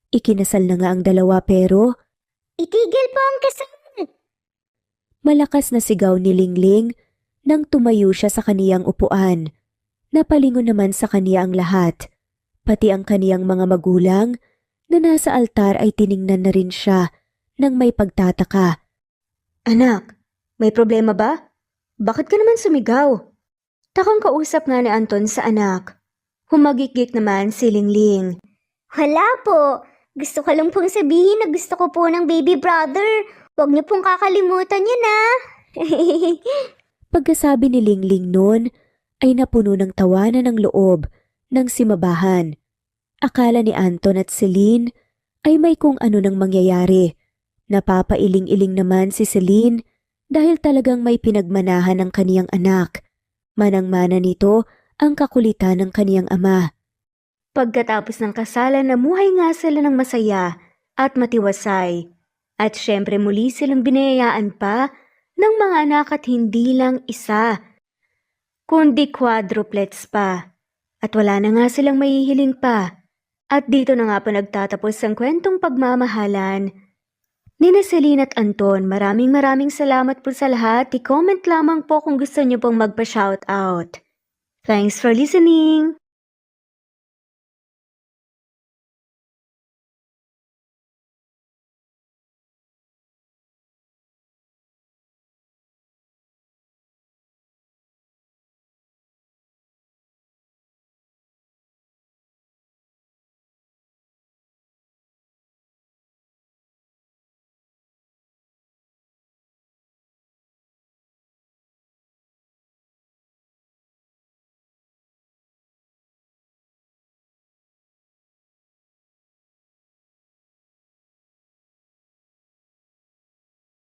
Ikinasal na nga ang dalawa pero Itigil po ang kasal! malakas na sigaw ni Lingling nang tumayo siya sa kaniyang upuan. Napalingon naman sa kaniya ang lahat, pati ang kaniyang mga magulang na nasa altar ay tiningnan na rin siya nang may pagtataka. Anak, may problema ba? Bakit ka naman sumigaw? Takang kausap nga ni Anton sa anak. Humagikik naman si Lingling. Wala po. Gusto ko lang pong sabihin na gusto ko po ng baby brother. Huwag niyo pong kakalimutan yun ah. Pagkasabi ni Lingling noon ay napuno ng tawanan ng loob ng simabahan. Akala ni Anton at Celine ay may kung ano nang mangyayari. Napapailing-iling naman si Celine dahil talagang may pinagmanahan ng kaniyang anak. Manang-mana nito ang kakulitan ng kaniyang ama. Pagkatapos ng kasalan, namuhay nga sila ng masaya at matiwasay. At syempre muli silang binayaan pa ng mga anak at hindi lang isa, kundi quadruplets pa. At wala na nga silang mahihiling pa. At dito na nga pa nagtatapos ang kwentong pagmamahalan ni Celine at Anton. Maraming salamat po sa lahat. I-comment lamang po kung gusto niyo pong magpa-shoutout. Thanks for listening!